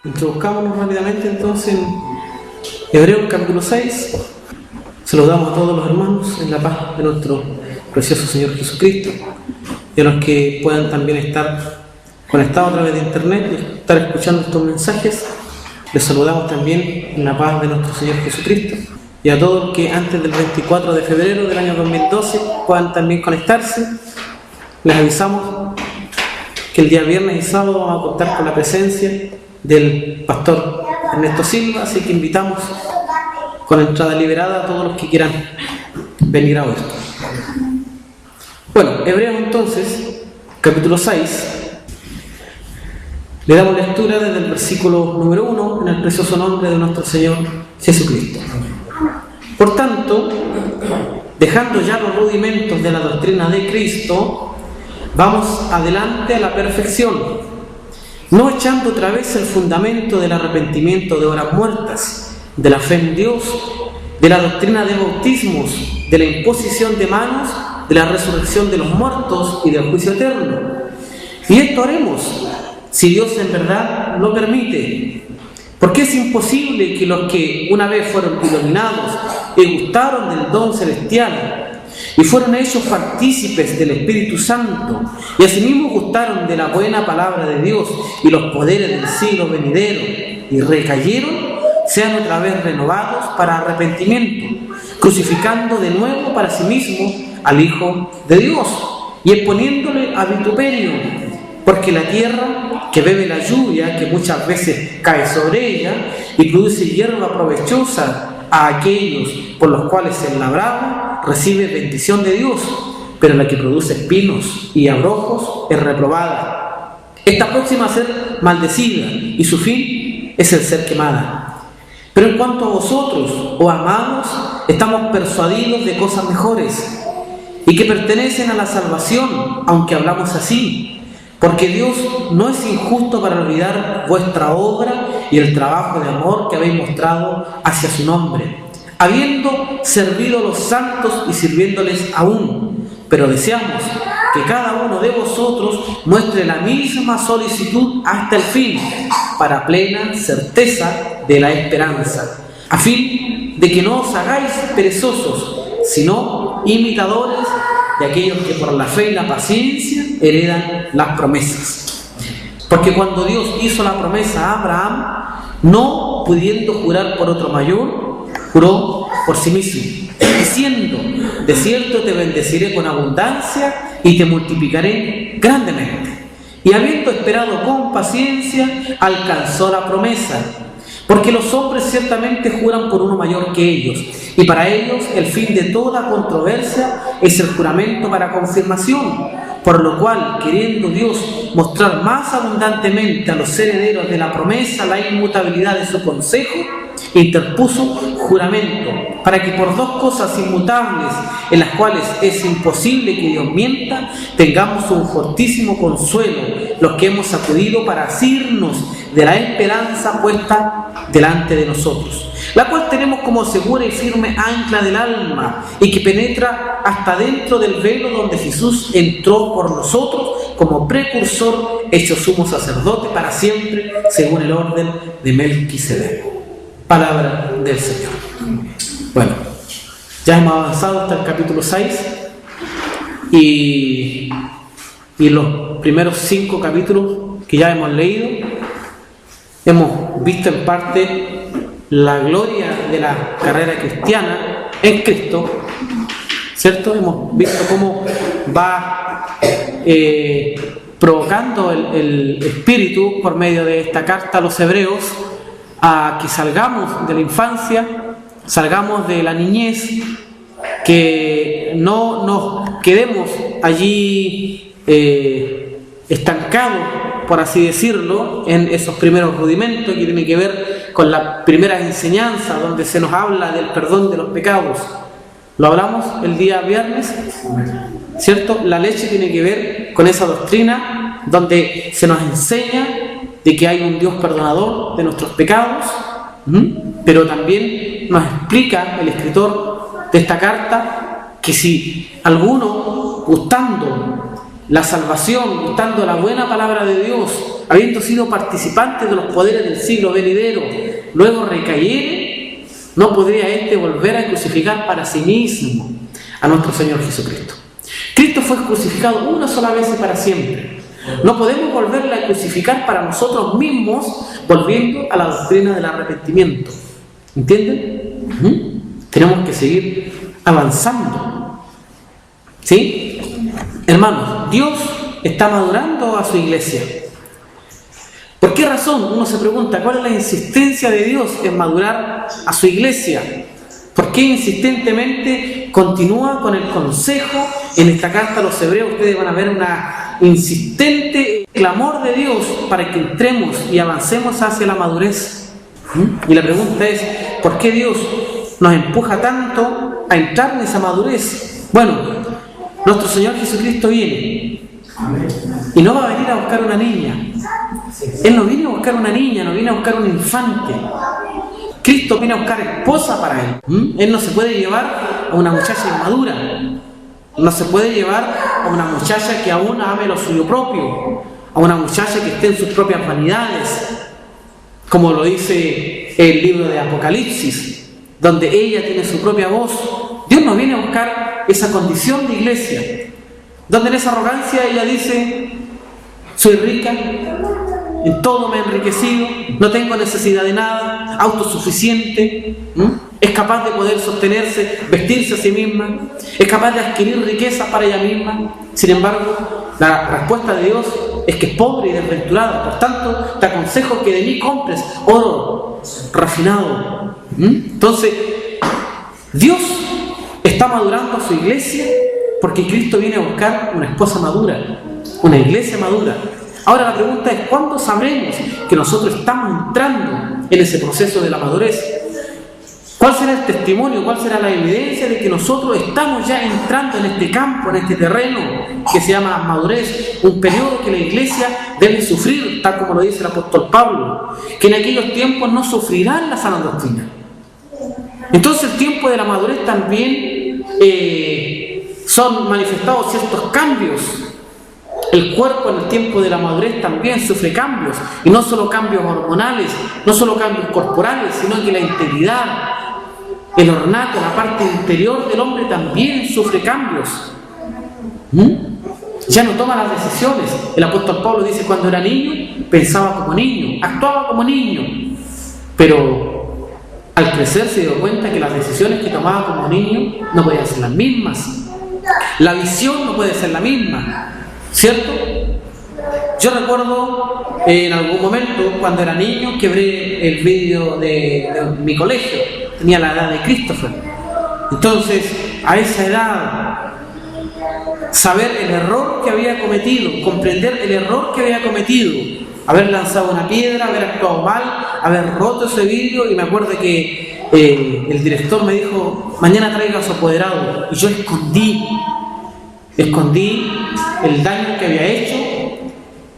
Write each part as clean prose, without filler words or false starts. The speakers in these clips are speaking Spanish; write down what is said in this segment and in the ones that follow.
Introduzcámonos rápidamente entonces en Hebreos capítulo 6. Saludamos a todos los hermanos en la paz de nuestro precioso Señor Jesucristo y a los que puedan también estar conectados a través de internet y estar escuchando estos mensajes. Les saludamos también en la paz de nuestro Señor Jesucristo y a todos que antes del 24 de febrero del año 2012 puedan también conectarse. Les avisamos que el día viernes y sábado vamos a contar con la presencia del pastor Ernesto Silva, así que invitamos con entrada liberada a todos los que quieran venir a oír. Bueno, Hebreos entonces, capítulo 6, le damos lectura desde el versículo número 1 en el precioso nombre de nuestro Señor Jesucristo. Por tanto, dejando ya los rudimentos de la doctrina de Cristo, vamos adelante a la perfección, no echando otra vez el fundamento del arrepentimiento de obras muertas, de la fe en Dios, de la doctrina de bautismos, de la imposición de manos, de la resurrección de los muertos y del juicio eterno. Y esto haremos, si Dios en verdad lo permite, porque es imposible que los que una vez fueron iluminados y gustaron del don celestial y fueron hechos partícipes del Espíritu Santo y asimismo gustaron de la buena palabra de Dios y los poderes del siglo venidero y recayeron, sean otra vez renovados para arrepentimiento, crucificando de nuevo para sí mismo al Hijo de Dios y exponiéndole a vituperio, porque la tierra que bebe la lluvia que muchas veces cae sobre ella y produce hierba provechosa a aquellos por los cuales el labrado recibe bendición de Dios, pero la que produce espinos y abrojos es reprobada. Está próxima a ser maldecida y su fin es el ser quemada. Pero en cuanto a vosotros, oh amados, estamos persuadidos de cosas mejores y que pertenecen a la salvación, aunque hablamos así, porque Dios no es injusto para olvidar vuestra obra y el trabajo de amor que habéis mostrado hacia su nombre, habiendo servido a los santos y sirviéndoles aún. Pero deseamos que cada uno de vosotros muestre la misma solicitud hasta el fin, para plena certeza de la esperanza, a fin de que no os hagáis perezosos, sino imitadores de aquellos que por la fe y la paciencia heredan las promesas. Porque cuando Dios hizo la promesa a Abraham, no pudiendo jurar por otro mayor, juró por sí mismo, diciendo: de cierto te bendeciré con abundancia y te multiplicaré grandemente. Y habiendo esperado con paciencia, alcanzó la promesa. Porque los hombres ciertamente juran por uno mayor que ellos, y para ellos el fin de toda controversia es el juramento para confirmación, por lo cual, queriendo Dios mostrar más abundantemente a los herederos de la promesa la inmutabilidad de su consejo, interpuso juramento, para que por dos cosas inmutables, en las cuales es imposible que Dios mienta, tengamos un fortísimo consuelo, los que hemos acudido para asirnos de la esperanza puesta delante de nosotros, la cual tenemos como segura y firme ancla del alma, y que penetra hasta dentro del velo donde Jesús entró por nosotros como precursor, hecho sumo sacerdote para siempre, según el orden de Melquisedec. Palabra del Señor. Bueno, ya hemos avanzado hasta el capítulo 6 y los primeros 5 capítulos que ya hemos leído, hemos visto en parte la gloria de la carrera cristiana en Cristo, ¿cierto? Hemos visto cómo va provocando el Espíritu por medio de esta carta a los hebreos a que salgamos de la infancia, salgamos de la niñez, que no nos quedemos allí estancados, por así decirlo, en esos primeros rudimentos que tienen que ver con la primera enseñanza, donde se nos habla del perdón de los pecados. Lo hablamos el día viernes, ¿cierto? La leche tiene que ver con esa doctrina donde se nos enseña de que hay un Dios perdonador de nuestros pecados, pero también nos explica el escritor de esta carta que si alguno, gustando la salvación, gustando la buena palabra de Dios, habiendo sido participantes de los poderes del siglo venidero, luego recayere, no podría éste volver a crucificar para sí mismo a nuestro Señor Jesucristo. Cristo fue crucificado una sola vez y para siempre. No podemos volverle a crucificar para nosotros mismos, volviendo a la doctrina del arrepentimiento. ¿Entienden? Tenemos que seguir avanzando. ¿Sí? Hermanos, Dios está madurando a su iglesia. ¿Por qué razón? Uno se pregunta, ¿cuál es la insistencia de Dios en madurar a su iglesia? ¿Por qué insistentemente continúa con el consejo? En esta carta a los hebreos ustedes van a ver una insistente clamor de Dios para que entremos y avancemos hacia la madurez. Y la pregunta es, ¿por qué Dios nos empuja tanto a entrar en esa madurez? Bueno, nuestro Señor Jesucristo viene y no va a venir a buscar una niña. Él no viene a buscar una niña, no viene a buscar un infante. Cristo viene a buscar esposa para Él. Él no se puede llevar a una muchacha inmadura. No se puede llevar a una muchacha que aún ame lo suyo propio, a una muchacha que esté en sus propias vanidades, como lo dice el libro de Apocalipsis, donde ella tiene su propia voz. Dios no viene a buscar esa condición de iglesia, donde en esa arrogancia ella dice, soy rica, en todo me he enriquecido, no tengo necesidad de nada, autosuficiente, es capaz de poder sostenerse, vestirse a sí misma, es capaz de adquirir riquezas para ella misma. Sin embargo, la respuesta de Dios es que es pobre y desventurada. Por tanto, te aconsejo que de mí compres oro refinado. Entonces, Dios está madurando a su iglesia porque Cristo viene a buscar una esposa madura, una iglesia madura. Ahora la pregunta es, ¿cuándo sabremos que nosotros estamos entrando en ese proceso de la madurez? ¿Cuál será el testimonio? ¿Cuál será la evidencia de que nosotros estamos ya entrando en este campo, en este terreno que se llama madurez? Un periodo que la iglesia debe sufrir, tal como lo dice el apóstol Pablo, que en aquellos tiempos no sufrirán la sana doctrina. Entonces el tiempo de la madurez también son manifestados ciertos cambios. El cuerpo en el tiempo de la madurez también sufre cambios, y no solo cambios hormonales, no solo cambios corporales, sino que la integridad, el ornato, la parte interior del hombre también sufre cambios. Ya no toma las decisiones. El apóstol Pablo dice, cuando era niño, pensaba como niño, actuaba como niño, pero al crecer se dio cuenta que las decisiones que tomaba como niño no podían ser las mismas. La visión no puede ser la misma, ¿cierto? Yo recuerdo en algún momento, cuando era niño, quebré el vidrio de mi colegio. Tenía la edad de Christopher. Entonces, a esa edad, saber el error que había cometido, comprender el error que había cometido, haber lanzado una piedra, haber actuado mal, haber roto ese vidrio, y me acuerdo que el director me dijo, mañana traiga a su apoderado, y yo escondí el daño que había hecho,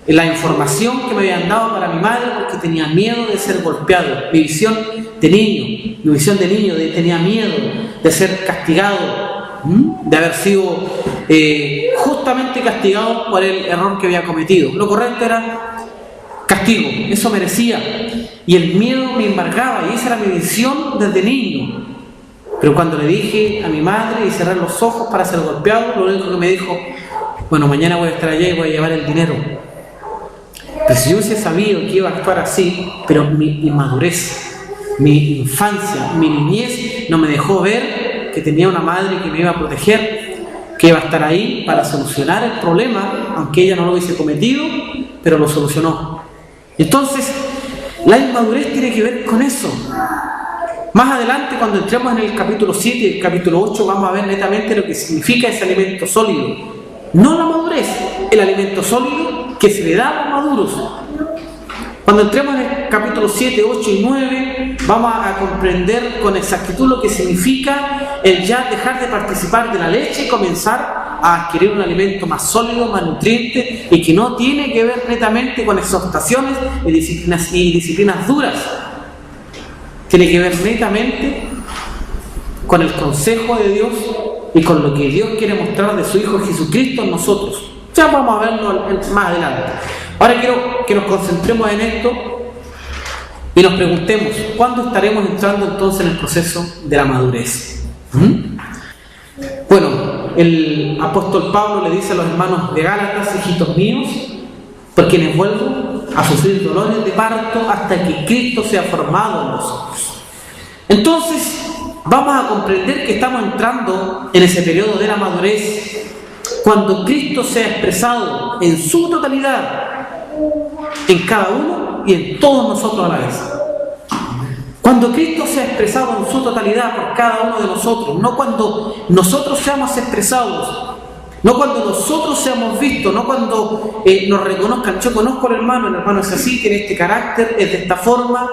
la información que me habían dado para mi madre, porque tenía miedo de ser golpeado. Mi visión de niño, tenía miedo de ser castigado, de haber sido justamente castigado por el error que había cometido. Lo correcto era castigo, eso merecía, y el miedo me embargaba, y esa era mi visión desde niño. Pero cuando le dije a mi madre y cerré los ojos para ser golpeado, lo único que me dijo, bueno, mañana voy a estar allá y voy a llevar el dinero. Pero si yo hubiese sabido que iba a actuar así, pero mi inmadurez, mi infancia, mi niñez no me dejó ver que tenía una madre que me iba a proteger, que iba a estar ahí para solucionar el problema, aunque ella no lo hubiese cometido, pero lo solucionó. Entonces, la inmadurez tiene que ver con eso. Más adelante, cuando entremos en el capítulo 7 y el capítulo 8, vamos a ver netamente lo que significa ese alimento sólido. No la madurez, el alimento sólido que se le da a los maduros. Cuando entremos en el capítulo 7, 8 y 9, vamos a comprender con exactitud lo que significa el ya dejar de participar de la leche y comenzar a adquirir un alimento más sólido, más nutriente, y que no tiene que ver netamente con exhortaciones y disciplinas duras. Tiene que ver netamente con el consejo de Dios y con lo que Dios quiere mostrar de su Hijo Jesucristo en nosotros. Ya vamos a verlo más adelante. Ahora quiero que nos concentremos en esto y nos preguntemos, ¿cuándo estaremos entrando entonces en el proceso de la madurez? Bueno, el apóstol Pablo le dice a los hermanos de Gálatas: hijitos míos, por quienes vuelvo a sufrir dolores de parto hasta que Cristo sea formado en vosotros. Entonces, vamos a comprender que estamos entrando en ese periodo de la madurez cuando Cristo sea expresado en su totalidad en cada uno y en todos nosotros a la vez. Cuando Cristo sea expresado en su totalidad por cada uno de nosotros, no cuando nosotros seamos expresados, no cuando nosotros seamos vistos, no cuando nos reconozcan. Yo conozco al hermano, el hermano es así, tiene este carácter, es de esta forma,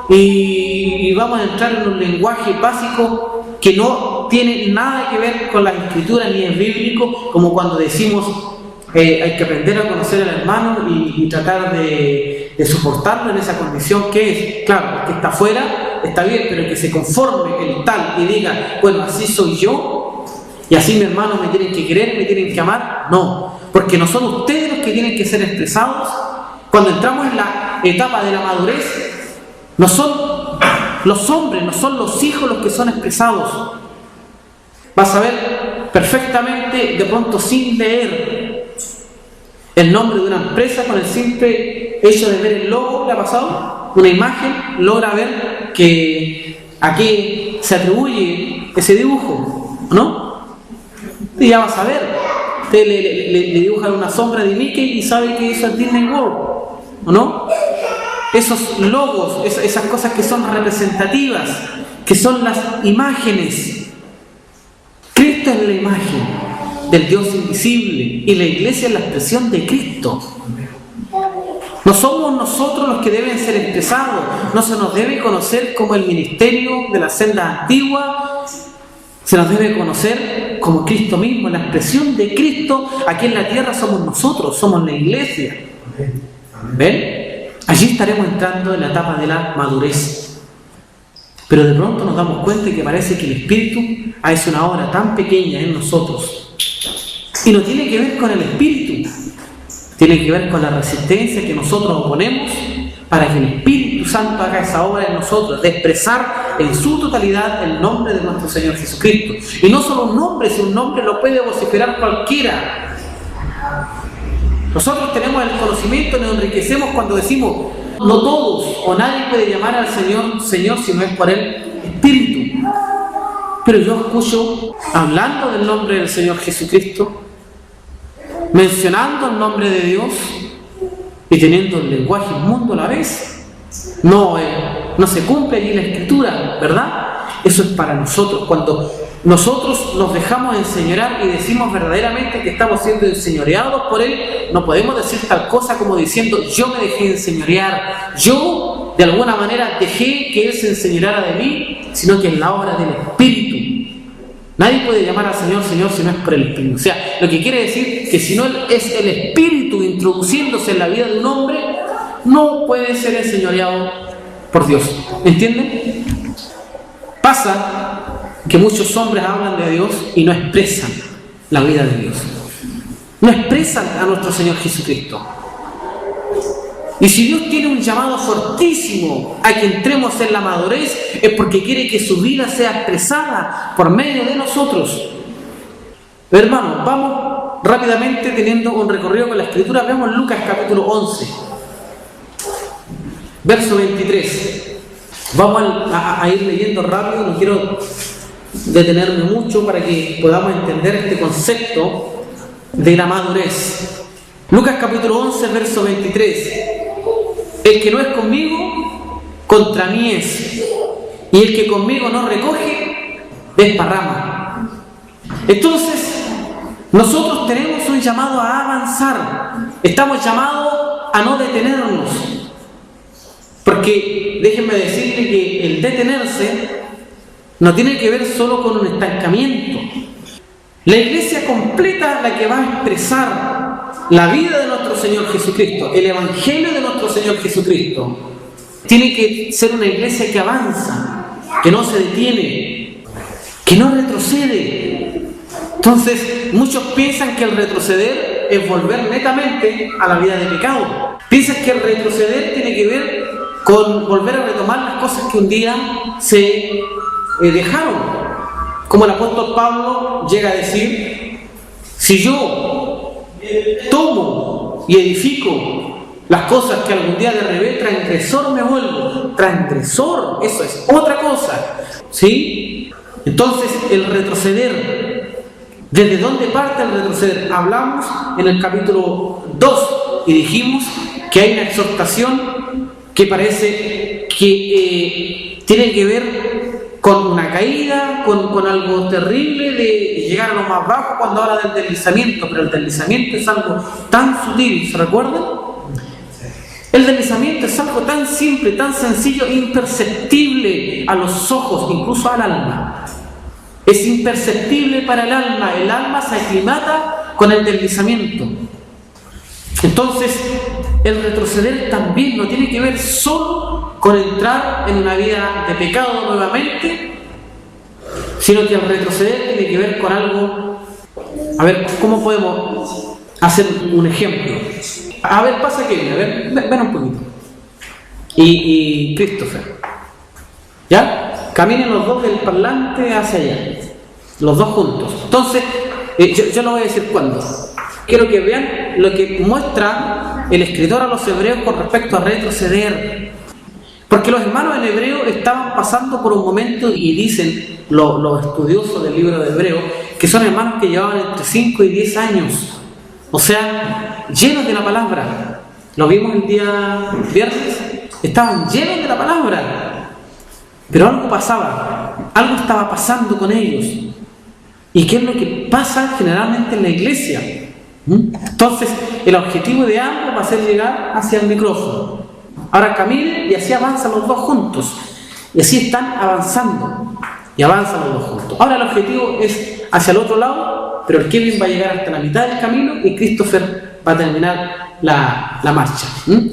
y vamos a entrar en un lenguaje básico que no tiene nada que ver con la escritura ni es bíblico, como cuando decimos hay que aprender a conocer al hermano y tratar de soportarlo en esa condición que es, claro, el que está afuera está bien, pero el que se conforme el tal y diga, bueno, así soy yo y así mi hermano me tienen que querer, me tienen que amar, no, porque no son ustedes los que tienen que ser expresados. Cuando entramos en la etapa de la madurez, no son los hombres, no son los hijos los que son expresados. Vas a ver perfectamente, de pronto sin leer el nombre de una empresa, con el simple hecho de ver el logo, ¿le ha pasado? Una imagen, logra ver que a qué se atribuye ese dibujo, ¿no? Y ya vas a ver, usted le dibujan una sombra de Mickey y sabe que eso es Disney World, ¿o no? Esos logos, esas cosas que son representativas, que son las imágenes. Cristo es la imagen del Dios invisible y la iglesia es la expresión de Cristo. No somos nosotros los que deben ser expresados, no se nos debe conocer como el ministerio de la senda antigua, se nos debe conocer como Cristo mismo, la expresión de Cristo. Aquí en la tierra somos nosotros, somos la iglesia. ¿Ven? Allí estaremos entrando en la etapa de la madurez. Pero de pronto nos damos cuenta que parece que el Espíritu hace una obra tan pequeña en nosotros. Y no tiene que ver con el Espíritu, tiene que ver con la resistencia que nosotros oponemos para que el Espíritu Santo haga esa obra en nosotros, de expresar en su totalidad el nombre de nuestro Señor Jesucristo. Y no solo un nombre, si un nombre lo puede vociferar cualquiera. Nosotros tenemos el conocimiento, nos enriquecemos cuando decimos, no todos o nadie puede llamar al Señor Señor si no es por el Espíritu. Pero yo escucho hablando del nombre del Señor Jesucristo, mencionando el nombre de Dios y teniendo el lenguaje inmundo a la vez. No se cumple allí la Escritura, ¿verdad? Eso es para nosotros. Cuando nosotros nos dejamos enseñorear y decimos verdaderamente que estamos siendo enseñoreados por Él, no podemos decir tal cosa como diciendo yo me dejé enseñorear, yo de alguna manera dejé que Él se enseñoreara de mí, sino que es la obra del Espíritu. Nadie puede llamar al Señor Señor si no es por el Espíritu. O sea, lo que quiere decir que si no es el Espíritu introduciéndose en la vida de un hombre, no puede ser enseñoreado por Dios. ¿Entienden? Pasa que muchos hombres hablan de Dios y no expresan la vida de Dios. No expresan a nuestro Señor Jesucristo. Y si Dios tiene un llamado fortísimo a que entremos en la madurez, es porque quiere que su vida sea expresada por medio de nosotros. Pero hermanos, vamos rápidamente teniendo un recorrido con la Escritura. Veamos Lucas capítulo 11, verso 23. Vamos a ir leyendo rápido, no quiero detenerme mucho para que podamos entender este concepto de la madurez. Lucas capítulo 11, verso 23. El que no es conmigo, contra mí es. Y el que conmigo no recoge, desparrama. Entonces, nosotros tenemos un llamado a avanzar. Estamos llamados a no detenernos. Porque déjenme decirle que el detenerse no tiene que ver solo con un estancamiento. La iglesia completa, la que va a expresar la vida de nuestro Señor Jesucristo, el Evangelio de nuestro Señor Jesucristo, tiene que ser una iglesia que avanza, que no se detiene, que no retrocede. Entonces, muchos piensan que el retroceder es volver netamente a la vida de pecado. Piensas que el retroceder tiene que ver con volver a retomar las cosas que un día se dejaron. Como el apóstol Pablo llega a decir: si yo tomo y edifico las cosas que algún día derribé, transgresor me vuelvo. Transgresor, eso es otra cosa, ¿sí? Entonces, el retroceder, ¿desde dónde parte el retroceder? Hablamos en el capítulo 2 y dijimos que hay una exhortación que parece que tiene que ver con una caída, con algo terrible de llegar a lo más bajo cuando habla del deslizamiento, pero el deslizamiento es algo tan sutil, ¿se recuerdan? El deslizamiento es algo tan simple, tan sencillo, imperceptible a los ojos, incluso al alma. Es imperceptible para el alma se aclimata con el deslizamiento. Entonces, el retroceder también no tiene que ver solo con entrar en una vida de pecado nuevamente, sino que el retroceder tiene que ver con algo. A ver, ¿cómo podemos hacer un ejemplo? A ver, pasa Kevin, a ver, ven un poquito. Y Christopher. ¿Ya? Caminen los dos del parlante hacia allá. Los dos juntos. Entonces, yo no voy a decir cuándo. Quiero que vean lo que muestra el escritor a los hebreos con respecto a retroceder. Porque los hermanos en hebreo estaban pasando por un momento, y dicen los estudiosos del libro de Hebreo, que son hermanos que llevaban entre 5 y 10 años. O sea, llenos de la palabra. Lo vimos el día viernes. Estaban llenos de la palabra. Pero algo pasaba. Algo estaba pasando con ellos. ¿Y qué es lo que pasa generalmente en la iglesia? Entonces, el objetivo de ambos va a ser llegar hacia el micrófono. Ahora caminen y así avanzan los dos juntos. Y así están avanzando. Y avanzan los dos juntos. Ahora el objetivo es hacia el otro lado, pero el Kevin va a llegar hasta la mitad del camino y Christopher va a terminar la marcha.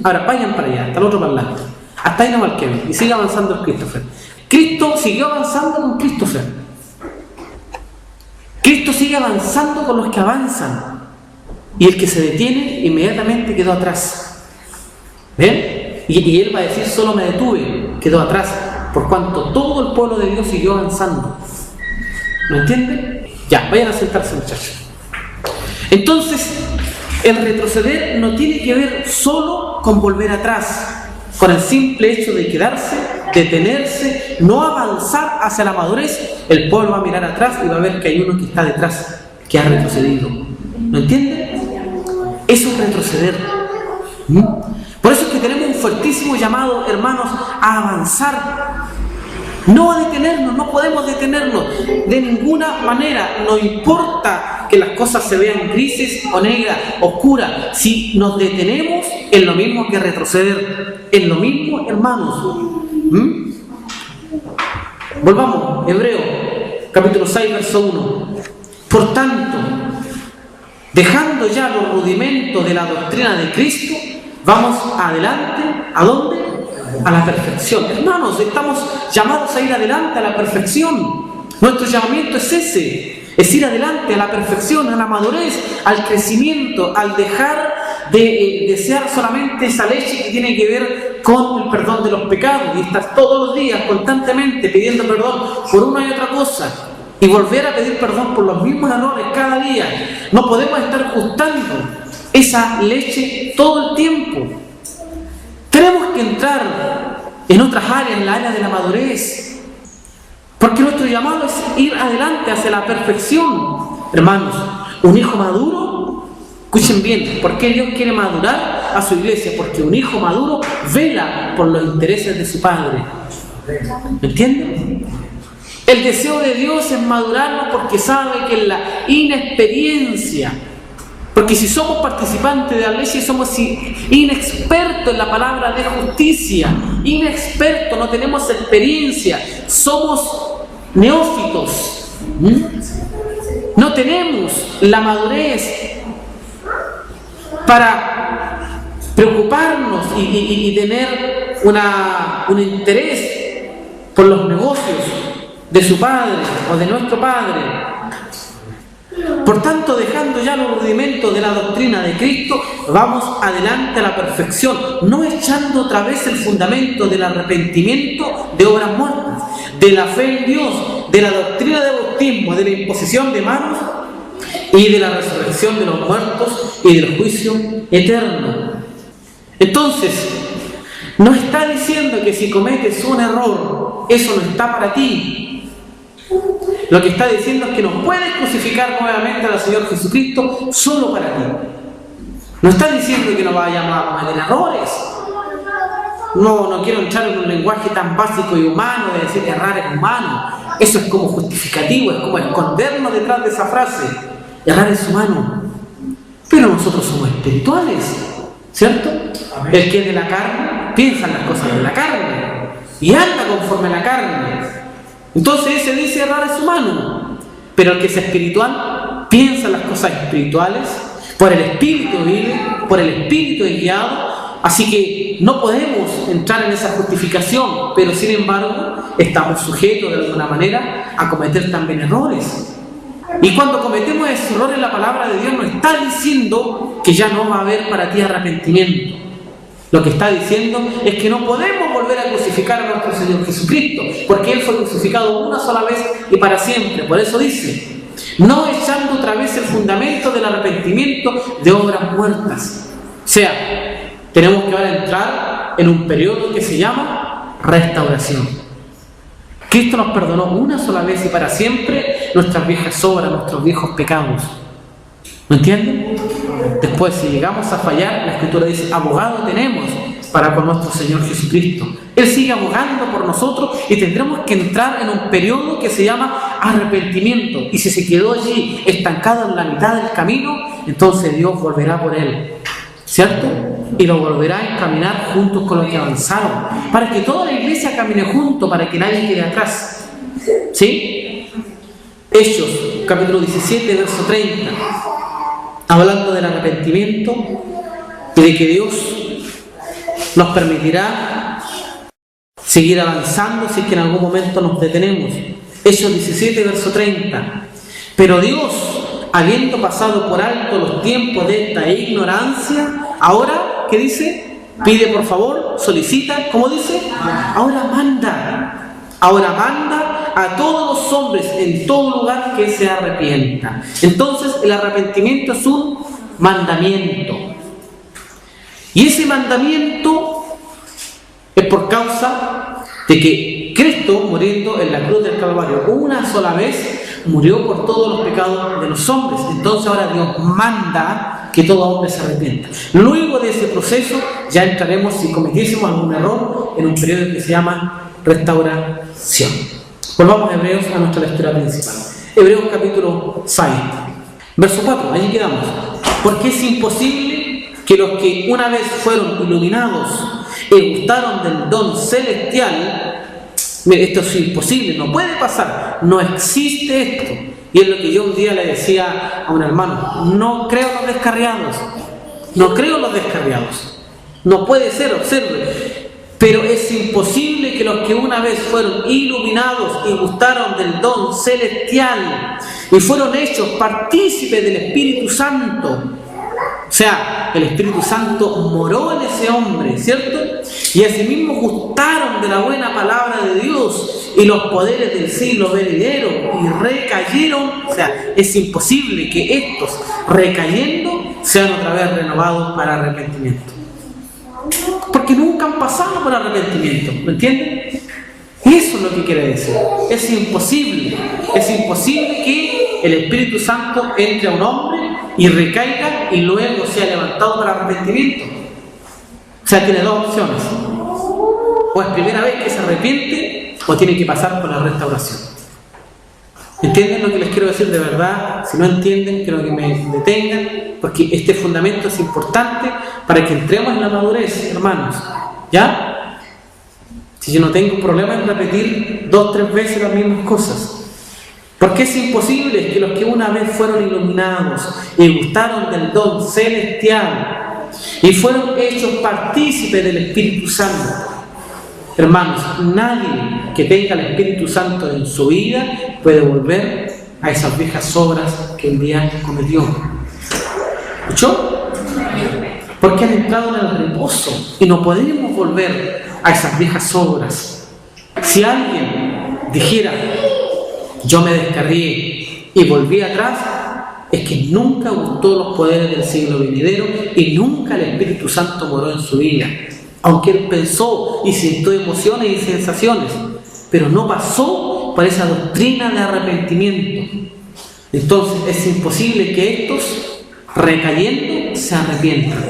Ahora vayan para allá, hasta el otro parlante. Hasta ahí no va el Kevin. Y sigue avanzando el Christopher. Cristo siguió avanzando con Christopher. Cristo sigue avanzando con los que avanzan. Y el que se detiene inmediatamente quedó atrás. ¿Ven? Y él va a decir: solo me detuve, quedó atrás, por cuanto todo el pueblo de Dios siguió avanzando. ¿Me entienden? Ya, vayan a sentarse, muchachos. Entonces, el retroceder no tiene que ver solo con volver atrás, con el simple hecho de quedarse, detenerse, no avanzar hacia la madurez. El pueblo va a mirar atrás y va a ver que hay uno que está detrás, que ha retrocedido. ¿Me entienden? Eso es retroceder. Por eso es que tenemos un fuertísimo llamado, hermanos, a avanzar. No a detenernos, no podemos detenernos de ninguna manera. No importa que las cosas se vean grises o negras, oscuras. Si nos detenemos, es lo mismo que retroceder. Es lo mismo, hermanos. Volvamos, Hebreo, capítulo 6, verso 1. Por tanto, dejando ya los rudimentos de la doctrina de Cristo, vamos adelante. ¿A dónde? A la perfección. Hermanos, estamos llamados a ir adelante a la perfección. Nuestro llamamiento es ese, es ir adelante a la perfección, a la madurez, al crecimiento, al dejar de desear solamente esa leche que tiene que ver con el perdón de los pecados y estar todos los días constantemente pidiendo perdón por una y otra cosa y volver a pedir perdón por los mismos errores cada día. No podemos estar gustando esa leche todo el tiempo. Tenemos que entrar en otras áreas, en la área de la madurez, porque nuestro llamado es ir adelante hacia la perfección. Hermanos, un hijo maduro, escuchen bien, ¿por qué Dios quiere madurar a su iglesia? Porque un hijo maduro vela por los intereses de su padre. ¿Me entienden? El deseo de Dios es madurarnos porque sabe que en la inexperiencia, porque si somos participantes de la iglesia y somos inexpertos en la palabra de justicia, inexpertos, no tenemos experiencia, somos neófitos, no tenemos la madurez para preocuparnos y tener un interés por los negocios de su padre o de nuestro padre. Por tanto, dejando ya los rudimentos de la doctrina de Cristo, vamos adelante a la perfección, no echando otra vez el fundamento del arrepentimiento de obras muertas, de la fe en Dios, de la doctrina de bautismo, de la imposición de manos y de la resurrección de los muertos y del juicio eterno. Entonces, no está diciendo que si cometes un error, eso no está para ti. Lo que está diciendo es que no puedes crucificar nuevamente al Señor Jesucristo solo para ti. No está diciendo que no vayamos a cometer errores. No quiero entrar en un lenguaje tan básico y humano de decir que errar es humano. Eso es como justificativo, es como escondernos detrás de esa frase. Errar es humano. Pero nosotros somos espirituales, ¿cierto? Amén. El que es de la carne piensa en las cosas de la carne y anda conforme a la carne. Entonces ese dice errar es humano, pero el que es espiritual piensa en las cosas espirituales, por el Espíritu vive, por el Espíritu es guiado, así que no podemos entrar en esa justificación, pero sin embargo estamos sujetos de alguna manera a cometer también errores. Y cuando cometemos ese error, la palabra de Dios no está diciendo que ya no va a haber para ti arrepentimiento. Lo que está diciendo es que no podemos volver a crucificar a nuestro Señor Jesucristo, porque Él fue crucificado una sola vez y para siempre. Por eso dice, no echando otra vez el fundamento del arrepentimiento de obras muertas. O sea, tenemos que ahora entrar en un periodo que se llama restauración. Cristo nos perdonó una sola vez y para siempre nuestras viejas obras, nuestros viejos pecados. ¿Me entienden? Después, si llegamos a fallar, la Escritura dice, abogado tenemos para con nuestro Señor Jesucristo. Él sigue abogando por nosotros y tendremos que entrar en un periodo que se llama arrepentimiento. Y si se quedó allí estancado en la mitad del camino, entonces Dios volverá por él, ¿cierto? Y lo volverá a encaminar juntos con los que avanzaron, para que toda la iglesia camine junto, para que nadie quede atrás. ¿Sí? Hechos, capítulo 17, verso 30. Hablando del arrepentimiento y de que Dios nos permitirá seguir avanzando si es que en algún momento nos detenemos. Hechos 17, verso 30. Pero Dios, habiendo pasado por alto los tiempos de esta ignorancia, ahora, ¿qué dice? Pide por favor, solicita, ¿cómo dice? Ahora manda a todos los hombres en todo lugar que se arrepientan. Entonces el arrepentimiento es un mandamiento. Y ese mandamiento es por causa de que Cristo, muriendo en la cruz del Calvario una sola vez, murió por todos los pecados de los hombres. Entonces ahora Dios manda que todo hombre se arrepienta. Luego de ese proceso ya entraremos, si cometiésemos algún error, en un periodo que se llama restauración. Volvamos a Hebreos, a nuestra lectura principal. Hebreos capítulo 6, verso 4, allí quedamos. Porque es imposible que los que una vez fueron iluminados y gustaron del don celestial, mire, esto es imposible, no puede pasar, no existe esto. Y es lo que yo un día le decía a un hermano, no creo en los descarriados, no puede ser, observe. Pero es imposible que los que una vez fueron iluminados y gustaron del don celestial y fueron hechos partícipes del Espíritu Santo, o sea, el Espíritu Santo moró en ese hombre, ¿cierto? Y asimismo gustaron de la buena palabra de Dios y los poderes del siglo venidero y recayeron, o sea, es imposible que estos recayendo sean otra vez renovados para arrepentimiento. Porque nunca han pasado por arrepentimiento, ¿me entienden? Eso es lo que quiere decir. Es imposible que el Espíritu Santo entre a un hombre y recaiga y luego sea levantado para arrepentimiento. O sea, tiene dos opciones. O es primera vez que se arrepiente o tiene que pasar por la restauración. ¿Entienden lo que les quiero decir de verdad? Si no entienden, quiero que me detengan, porque este fundamento es importante para que entremos en la madurez, hermanos. ¿Ya? Si yo no tengo problema en repetir 2 o 3 veces las mismas cosas. Porque es imposible que los que una vez fueron iluminados y gustaron del don celestial y fueron hechos partícipes del Espíritu Santo. Hermanos, nadie que tenga el Espíritu Santo en su vida puede volver a esas viejas obras que un día cometió. ¿Escuchó? Porque han entrado en el reposo y no podemos volver a esas viejas obras. Si alguien dijera, yo me descarrié y volví atrás, es que nunca gustó los poderes del siglo venidero y nunca el Espíritu Santo moró en su vida. Aunque él pensó y sintió emociones y sensaciones, pero no pasó por esa doctrina de arrepentimiento. Entonces es imposible que estos, recayendo, se arrepientan.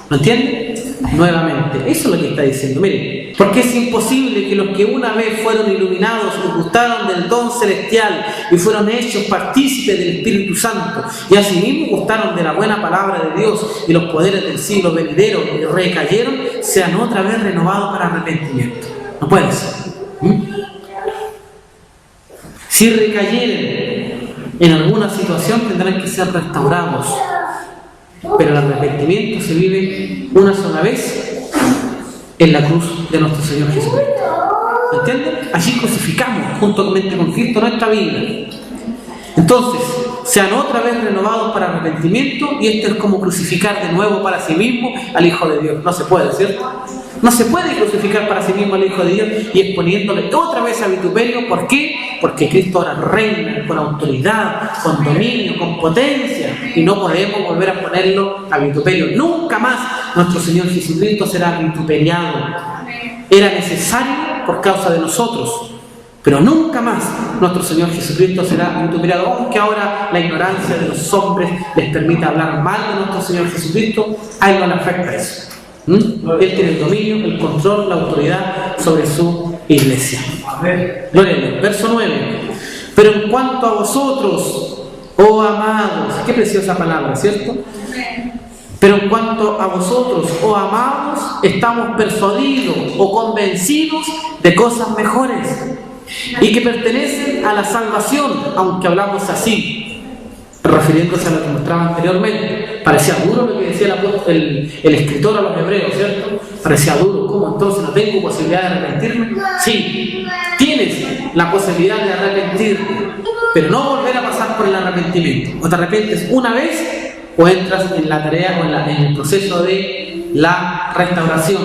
¿Lo entienden? Nuevamente, eso es lo que está diciendo. Miren, porque es imposible que los que una vez fueron iluminados y gustaron del don celestial y fueron hechos partícipes del Espíritu Santo y asimismo gustaron de la buena palabra de Dios y los poderes del siglo venidero y recayeron, sean otra vez renovados para arrepentimiento. No puede ser. Si recayeren en alguna situación, tendrán que ser restaurados. Pero el arrepentimiento se vive una sola vez en la cruz de nuestro Señor Jesucristo. ¿Entienden? Allí crucificamos juntamente con Cristo nuestra vida. Entonces, sean otra vez renovados para arrepentimiento, y esto es como crucificar de nuevo para sí mismo al Hijo de Dios. No se puede, ¿cierto? No se puede crucificar para sí mismo al Hijo de Dios y exponiéndole otra vez a vituperio. ¿Por qué? Porque Cristo ahora reina con autoridad, con dominio, con potencia, y no podemos volver a ponerlo a vituperio. Nunca más nuestro Señor Jesucristo será vituperiado. Era necesario por causa de nosotros, pero nunca más nuestro Señor Jesucristo será vituperiado, aunque ahora la ignorancia de los hombres les permita hablar mal de nuestro Señor Jesucristo. A Él no le afecta eso. Él tiene el dominio, el control, la autoridad sobre su iglesia. Gloria a Dios. Verso 9. Pero en cuanto a vosotros, oh amados, qué preciosa palabra, ¿cierto? Pero en cuanto a vosotros, oh amados, estamos persuadidos o convencidos de cosas mejores y que pertenecen a la salvación, aunque hablamos así, refiriéndose a lo que mostraba anteriormente. Parecía duro lo que decía el escritor a los hebreos, ¿cierto? Parecía duro. ¿Cómo entonces no tengo posibilidad de arrepentirme? Sí, tienes la posibilidad de arrepentirte, pero no volver a pasar por el arrepentimiento. O te arrepientes una vez o entras en la tarea o en el proceso de la restauración.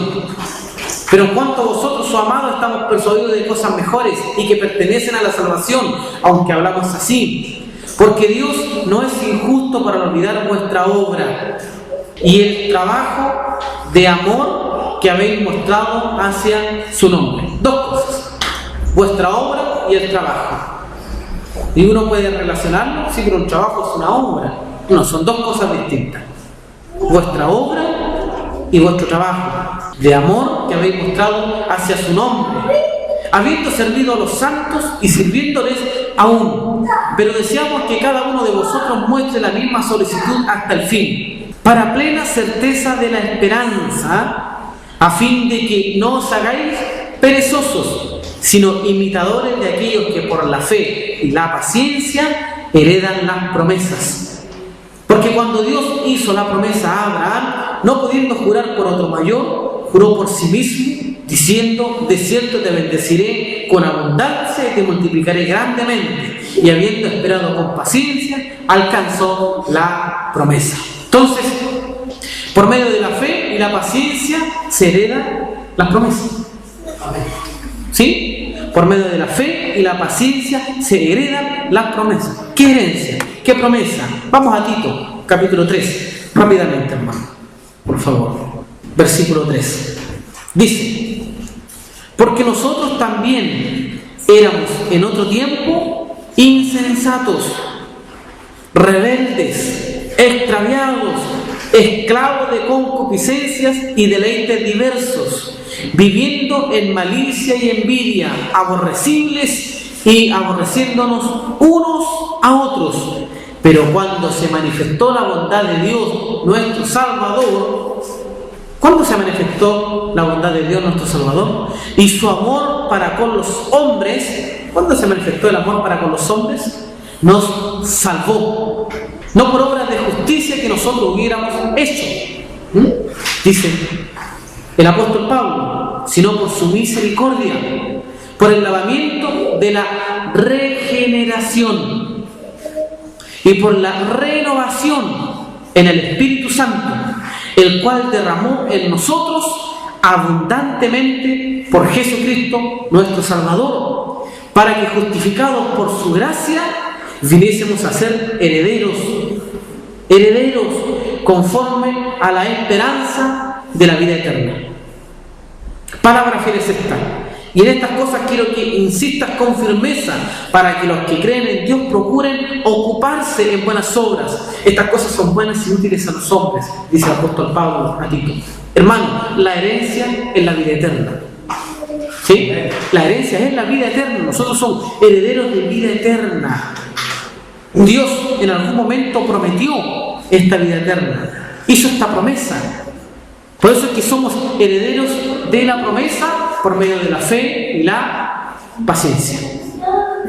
Pero en cuanto a vosotros, oh amados, estamos persuadidos de cosas mejores y que pertenecen a la salvación, aunque hablamos así. Porque Dios no es injusto para olvidar vuestra obra y el trabajo de amor que habéis mostrado hacia su nombre. Dos cosas: vuestra obra y el trabajo. Y uno puede relacionarlo, sí, pero un trabajo es una obra. No, son dos cosas distintas. Vuestra obra y vuestro trabajo de amor que habéis mostrado hacia su nombre, habiendo servido a los santos y sirviéndoles aún. Pero deseamos que cada uno de vosotros muestre la misma solicitud hasta el fin, para plena certeza de la esperanza, a fin de que no os hagáis perezosos, sino imitadores de aquellos que por la fe y la paciencia heredan las promesas. Porque cuando Dios hizo la promesa a Abraham, no pudiendo jurar por otro mayor, juró por sí mismo, diciendo: de cierto te bendeciré con abundancia y te multiplicaré grandemente. Y habiendo esperado con paciencia, alcanzó la promesa. Entonces, por medio de la fe y la paciencia se heredan las promesas. ¿Sí? Por medio de la fe y la paciencia se heredan las promesas. ¿Qué herencia? ¿Qué promesa? Vamos a Tito, capítulo 3. Rápidamente, hermano. Por favor. Versículo 3. Dice: porque nosotros también éramos en otro tiempo insensatos, rebeldes, extraviados, esclavos de concupiscencias y deleites diversos, viviendo en malicia y envidia, aborrecibles y aborreciéndonos unos a otros. Pero cuando se manifestó la bondad de Dios, nuestro Salvador, ¿cuándo se manifestó la bondad de Dios nuestro Salvador? Y su amor para con los hombres. ¿Cuándo se manifestó el amor para con los hombres? Nos salvó. No por obras de justicia que nosotros hubiéramos hecho, dice el apóstol Pablo, sino por su misericordia, por el lavamiento de la regeneración, y por la renovación en el Espíritu Santo, el cual derramó en nosotros abundantemente por Jesucristo nuestro Salvador, para que justificados por su gracia viniésemos a ser herederos conforme a la esperanza de la vida eterna. Palabra fiel es esta. Y en estas cosas quiero que insistas con firmeza, para que los que creen en Dios procuren ocuparse en buenas obras. Estas cosas son buenas y útiles a los hombres, dice el apóstol Pablo a Tito. Hermano, la herencia es la vida eterna. ¿Sí? La herencia es la vida eterna. Nosotros somos herederos de vida eterna. Dios en algún momento prometió esta vida eterna. Hizo esta promesa. Por eso es que somos herederos de la promesa por medio de la fe y la paciencia.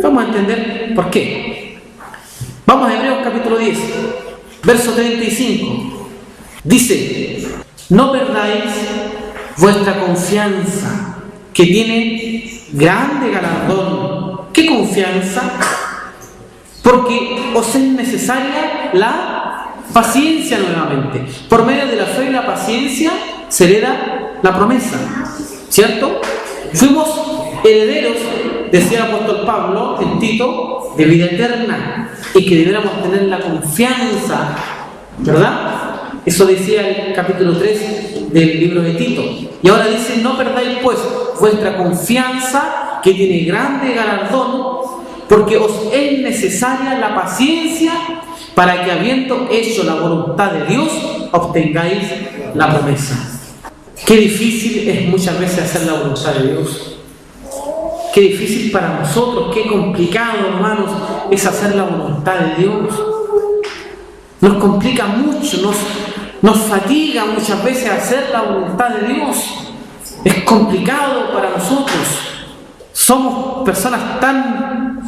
Vamos a entender por qué. Vamos a Hebreos capítulo 10, verso 35. Dice: no perdáis vuestra confianza, que tiene grande galardón. ¿Qué confianza? Porque os es necesaria la paciencia nuevamente. Por medio de la fe y la paciencia se hereda la promesa, ¿cierto? Fuimos herederos, decía el apóstol Pablo en Tito, de vida eterna, y que debiéramos tener la confianza, ¿verdad? Eso decía el capítulo 3 del libro de Tito. Y ahora dice: no perdáis pues vuestra confianza, que tiene grande galardón, porque os es necesaria la paciencia, para que, habiendo hecho la voluntad de Dios, obtengáis la promesa. Qué difícil es muchas veces hacer la voluntad de Dios. Qué difícil para nosotros, qué complicado, hermanos, es hacer la voluntad de Dios. Nos complica mucho, nos fatiga muchas veces hacer la voluntad de Dios. Es complicado para nosotros. Somos personas tan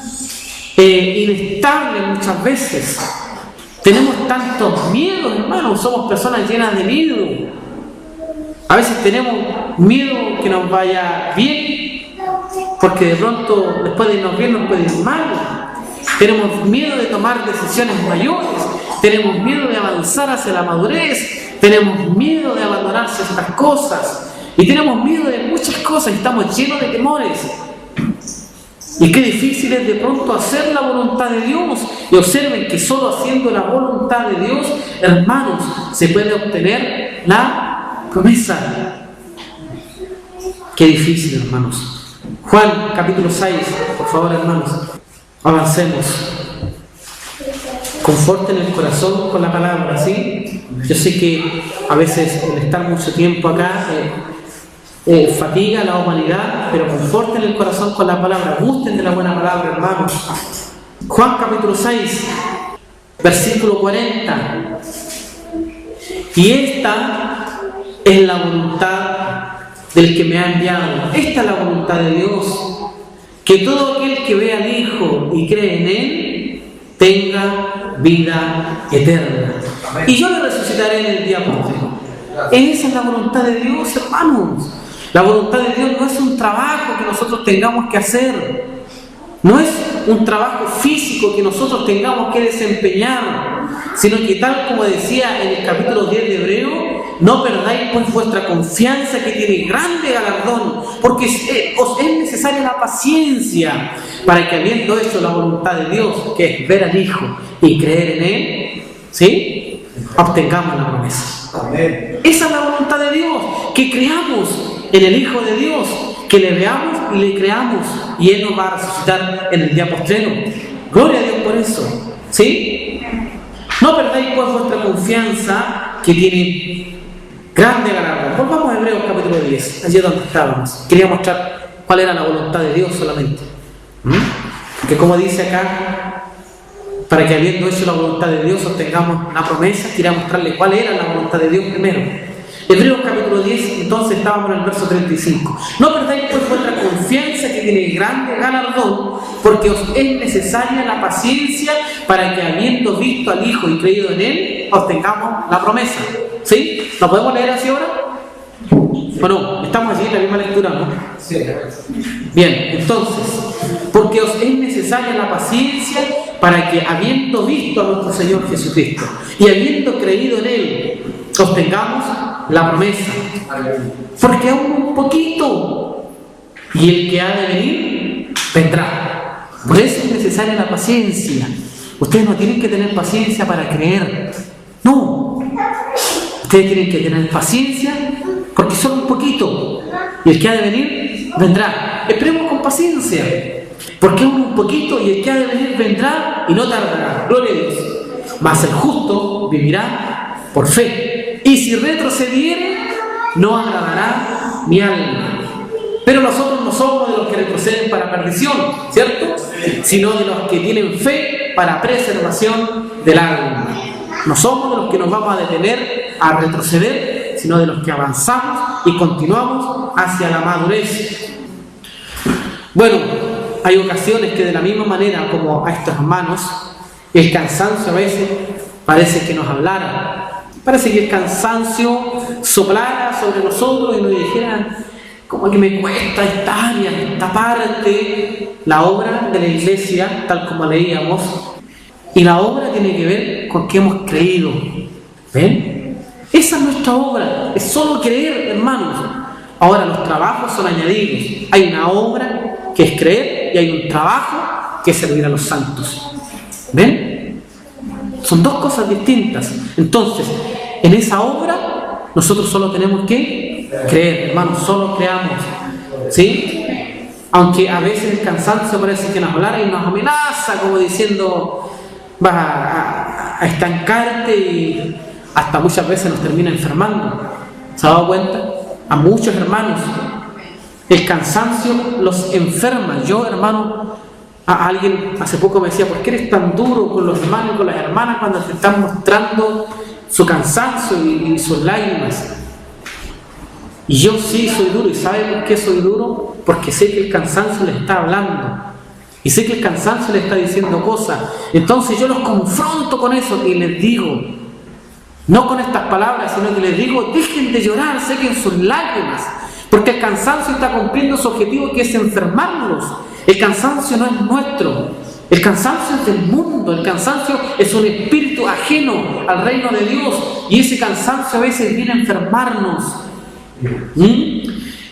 inestables muchas veces. Tenemos tantos miedos, hermanos. Somos personas llenas de miedo. A veces tenemos miedo que nos vaya bien, porque de pronto después de irnos bien nos puede ir mal. Tenemos miedo de tomar decisiones mayores. Tenemos miedo de avanzar hacia la madurez. Tenemos miedo de abandonar ciertas cosas. Y tenemos miedo de muchas cosas. Estamos llenos de temores. Y qué difícil es de pronto hacer la voluntad de Dios. Y observen que solo haciendo la voluntad de Dios, hermanos, se puede obtener la promesa. Qué difícil, hermanos. Juan capítulo 6, por favor, hermanos, avancemos. Conforten el corazón con la palabra, ¿sí? Yo sé que a veces el estar mucho tiempo acá fatiga a la humanidad, pero conforten el corazón con la palabra. Gusten de la buena palabra, hermanos. Juan capítulo 6, versículo 40. Y esta es la voluntad del que me ha enviado. Esta es la voluntad de Dios, que todo aquel que ve al Hijo y cree en Él tenga vida eterna. Y yo le resucitaré en el día postrero. Esa es la voluntad de Dios, hermanos. La voluntad de Dios no es un trabajo que nosotros tengamos que hacer. No es un trabajo físico que nosotros tengamos que desempeñar, sino que, tal como decía en el capítulo 10 de Hebreo, no perdáis pues vuestra confianza, que tiene grande galardón, porque os es necesaria la paciencia, para que, habiendo hecho la voluntad de Dios, que es ver al Hijo y creer en Él, ¿sí?, obtengamos la promesa. Amén. Esa es la voluntad de Dios, que creamos en el Hijo de Dios, que le veamos y le creamos, y Él nos va a resucitar en el día postrero. Gloria a Dios por eso, ¿sí? No perdáis pues vuestra confianza, que tiene grande galardón. Volvamos a Hebreos capítulo 10, allí donde estábamos. Quería mostrar cuál era la voluntad de Dios solamente. Que como dice acá, para que, habiendo hecho la voluntad de Dios, obtengamos la promesa. Quería mostrarle cuál era la voluntad de Dios primero. Hebreos capítulo 10, entonces estábamos en el verso 35. No perdáis pues vuestra confianza, que tiene grande galardón, porque os es necesaria la paciencia, para que, habiendo visto al Hijo y creído en Él, obtengamos la promesa. ¿Sí? ¿Lo podemos leer así ahora? Bueno, estamos allí en la misma lectura, ¿no? Sí. Bien, entonces, porque os es necesaria la paciencia para que, habiendo visto a nuestro Señor Jesucristo y habiendo creído en Él, obtengamos la promesa. Porque aún un poquito, y el que ha de venir, vendrá. Por eso es necesaria la paciencia. Ustedes no tienen que tener paciencia para creer. No. Ustedes tienen que tener paciencia porque son un poquito. Y el que ha de venir, vendrá. Esperemos con paciencia. Porque aún un poquito y el que ha de venir vendrá y no tardará. Gloria a Dios. Mas el justo vivirá por fe. Y si retrocediere, no agradará mi alma. Pero nosotros no somos de los que retroceden para perdición, ¿cierto? Sino de los que tienen fe para preservación del alma. No somos de los que nos vamos a detener a retroceder, sino de los que avanzamos y continuamos hacia la madurez. Bueno, hay ocasiones que de la misma manera como a estos hermanos, el cansancio a veces parece que nos hablara. Parece que el cansancio soplara sobre nosotros y nos dijera, como que me cuesta esta área, esta parte. La obra de la iglesia, tal como leíamos, y la obra tiene que ver con que hemos creído. ¿Ven? Esa es nuestra obra, es solo creer, hermanos. Ahora los trabajos son añadidos. Hay una obra que es creer y hay un trabajo que es servir a los santos. ¿Ven? Son dos cosas distintas. Entonces, en esa obra nosotros solo tenemos que creer, hermanos, solo creamos. ¿Sí? Aunque a veces el cansancio parece que nos hablara y nos amenaza, como diciendo, vas a estancarte, y hasta muchas veces nos termina enfermando. ¿Se ha dado cuenta? A muchos hermanos el cansancio los enferma. Yo, hermano, a alguien hace poco me decía, ¿por qué eres tan duro con los hermanos y con las hermanas cuando te están mostrando su cansancio y sus lágrimas? Y yo sí soy duro. ¿Y sabe por qué soy duro? Porque sé que el cansancio les está hablando. Y sé que el cansancio les está diciendo cosas. Entonces yo los confronto con eso y les digo, no con estas palabras, sino que les digo, dejen de llorar, sequen sus lágrimas. Porque el cansancio está cumpliendo su objetivo, que es enfermarlos. El cansancio no es nuestro. El cansancio es del mundo. El cansancio es un espíritu ajeno al reino de Dios. Y ese cansancio a veces viene a enfermarnos.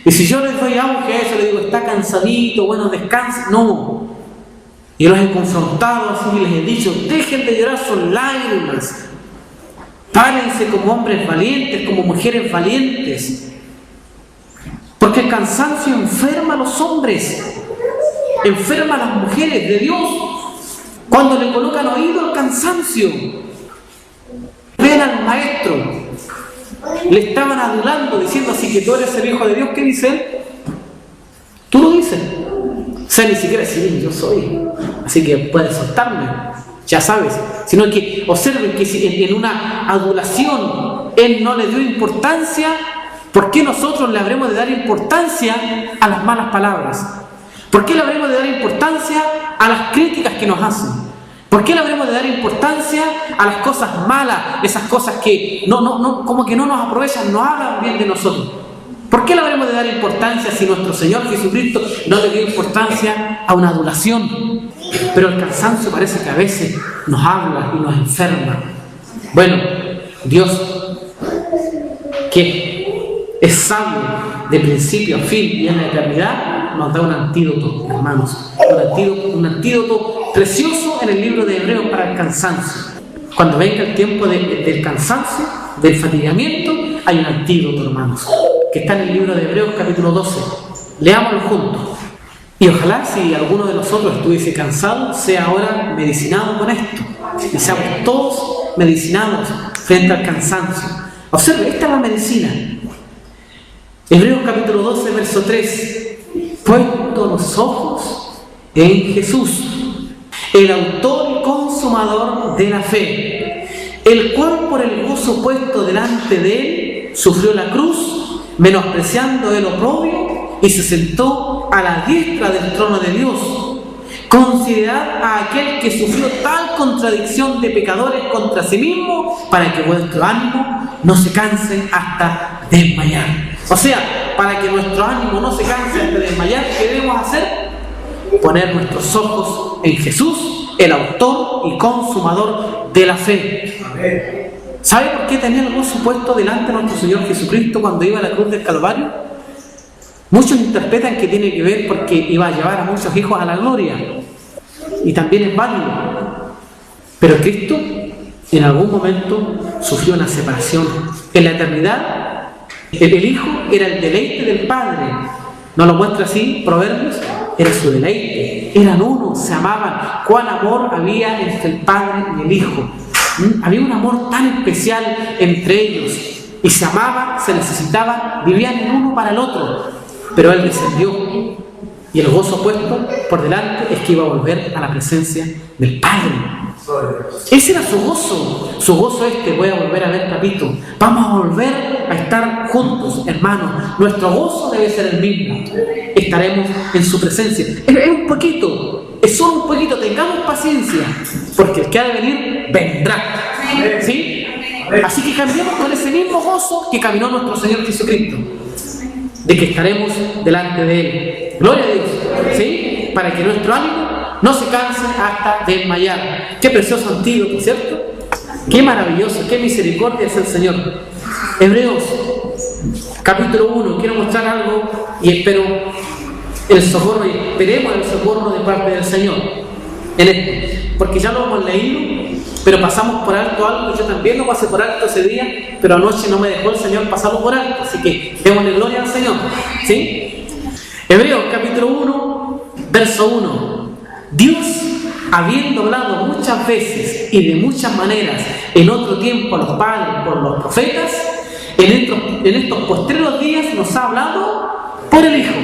Y si yo les doy auge a eso, les digo, está cansadito, bueno, descansa. No. Yo los he confrontado así y les he dicho, dejen de llorar sus lágrimas. Párense como hombres valientes, como mujeres valientes. Porque el cansancio enferma a los hombres, enferma a las mujeres de Dios. Cuando le colocan oído al cansancio, ven al maestro, le estaban adulando, diciendo, así que tú eres el hijo de Dios. ¿Qué dice él? Tú lo dices. O sea, ni siquiera decir, yo soy, así que puedes soltarme, ya sabes. Sino que observen que si en una adulación él no le dio importancia, ¿por qué nosotros le habremos de dar importancia a las malas palabras? ¿Por qué le habremos de dar importancia a las críticas que nos hacen? ¿Por qué le habremos de dar importancia a las cosas malas, esas cosas que como que no nos aprovechan, no hablan bien de nosotros? ¿Por qué le habremos de dar importancia si nuestro Señor Jesucristo no le dio importancia a una adulación? Pero el cansancio parece que a veces nos habla y nos enferma. Bueno, Dios, que es sabio de principio a fin y en la eternidad, nos da un antídoto, hermanos. Un antídoto precioso en el libro de Hebreos para el cansancio. Cuando venga el tiempo del cansancio, del fatigamiento, hay un antídoto, hermanos, que está en el libro de Hebreos capítulo 12. Leámoslo juntos. Y ojalá si alguno de nosotros estuviese cansado, sea ahora medicinado con esto. Y seamos todos medicinados frente al cansancio. Observe, esta es la medicina. Hebreos capítulo 12, verso 3. Puesto los ojos en Jesús, el autor y consumador de la fe, el cual por el gozo puesto delante de él sufrió la cruz, menospreciando el oprobio, y se sentó a la diestra del trono de Dios. Considerad a aquel que sufrió tal contradicción de pecadores contra sí mismo, para que vuestro ánimo no se canse hasta desmayar. O sea, para que nuestro ánimo no se canse hasta desmayar, ¿qué debemos hacer? poner nuestros ojos en Jesús, el autor y consumador de la fe. Amén. ¿Sabe por qué tenía el gozo puesto delante de nuestro Señor Jesucristo cuando iba a la cruz del Calvario? Muchos interpretan que tiene que ver porque iba a llevar a muchos hijos a la gloria. Y también es válido. Pero Cristo en algún momento sufrió una separación. En la eternidad, el Hijo era el deleite del Padre. ¿No lo muestra así Proverbios? Era su deleite. Eran uno, se amaban. ¿Cuán amor había entre el Padre y el Hijo? Había un amor tan especial entre ellos. Y se amaban, se necesitaban, vivían el uno para el otro. Pero Él descendió. Y el gozo puesto por delante es que iba a volver a la presencia del Padre. Ese era su gozo. Su gozo es que voy a volver a ver Papito. Vamos a volver a estar juntos, hermanos. Nuestro gozo debe ser el mismo. Estaremos en su presencia. Es un poquito, es solo un poquito. Tengamos paciencia, porque el que ha de venir, vendrá. ¿Sí? Así que cambiemos con ese mismo gozo que caminó nuestro Señor Jesucristo, de que estaremos delante de Él. Gloria a Dios. ¿Sí? Para que nuestro ánimo no se canse hasta desmayar. Qué precioso antídoto, ¿cierto? Qué maravilloso, qué misericordia es el Señor. Hebreos, capítulo 1. Quiero mostrar algo y espero el socorro, y esperemos el socorro de parte del Señor en esto. Porque ya lo hemos leído, pero pasamos por alto algo. Yo también lo pasé por alto ese día, pero anoche no me dejó el Señor pasarlo por alto. Así que démosle gloria al Señor. ¿Sí? Hebreos, capítulo 1, verso 1. Dios, habiendo hablado muchas veces y de muchas maneras en otro tiempo a los padres por los profetas, en estos postreros días nos ha hablado por el Hijo,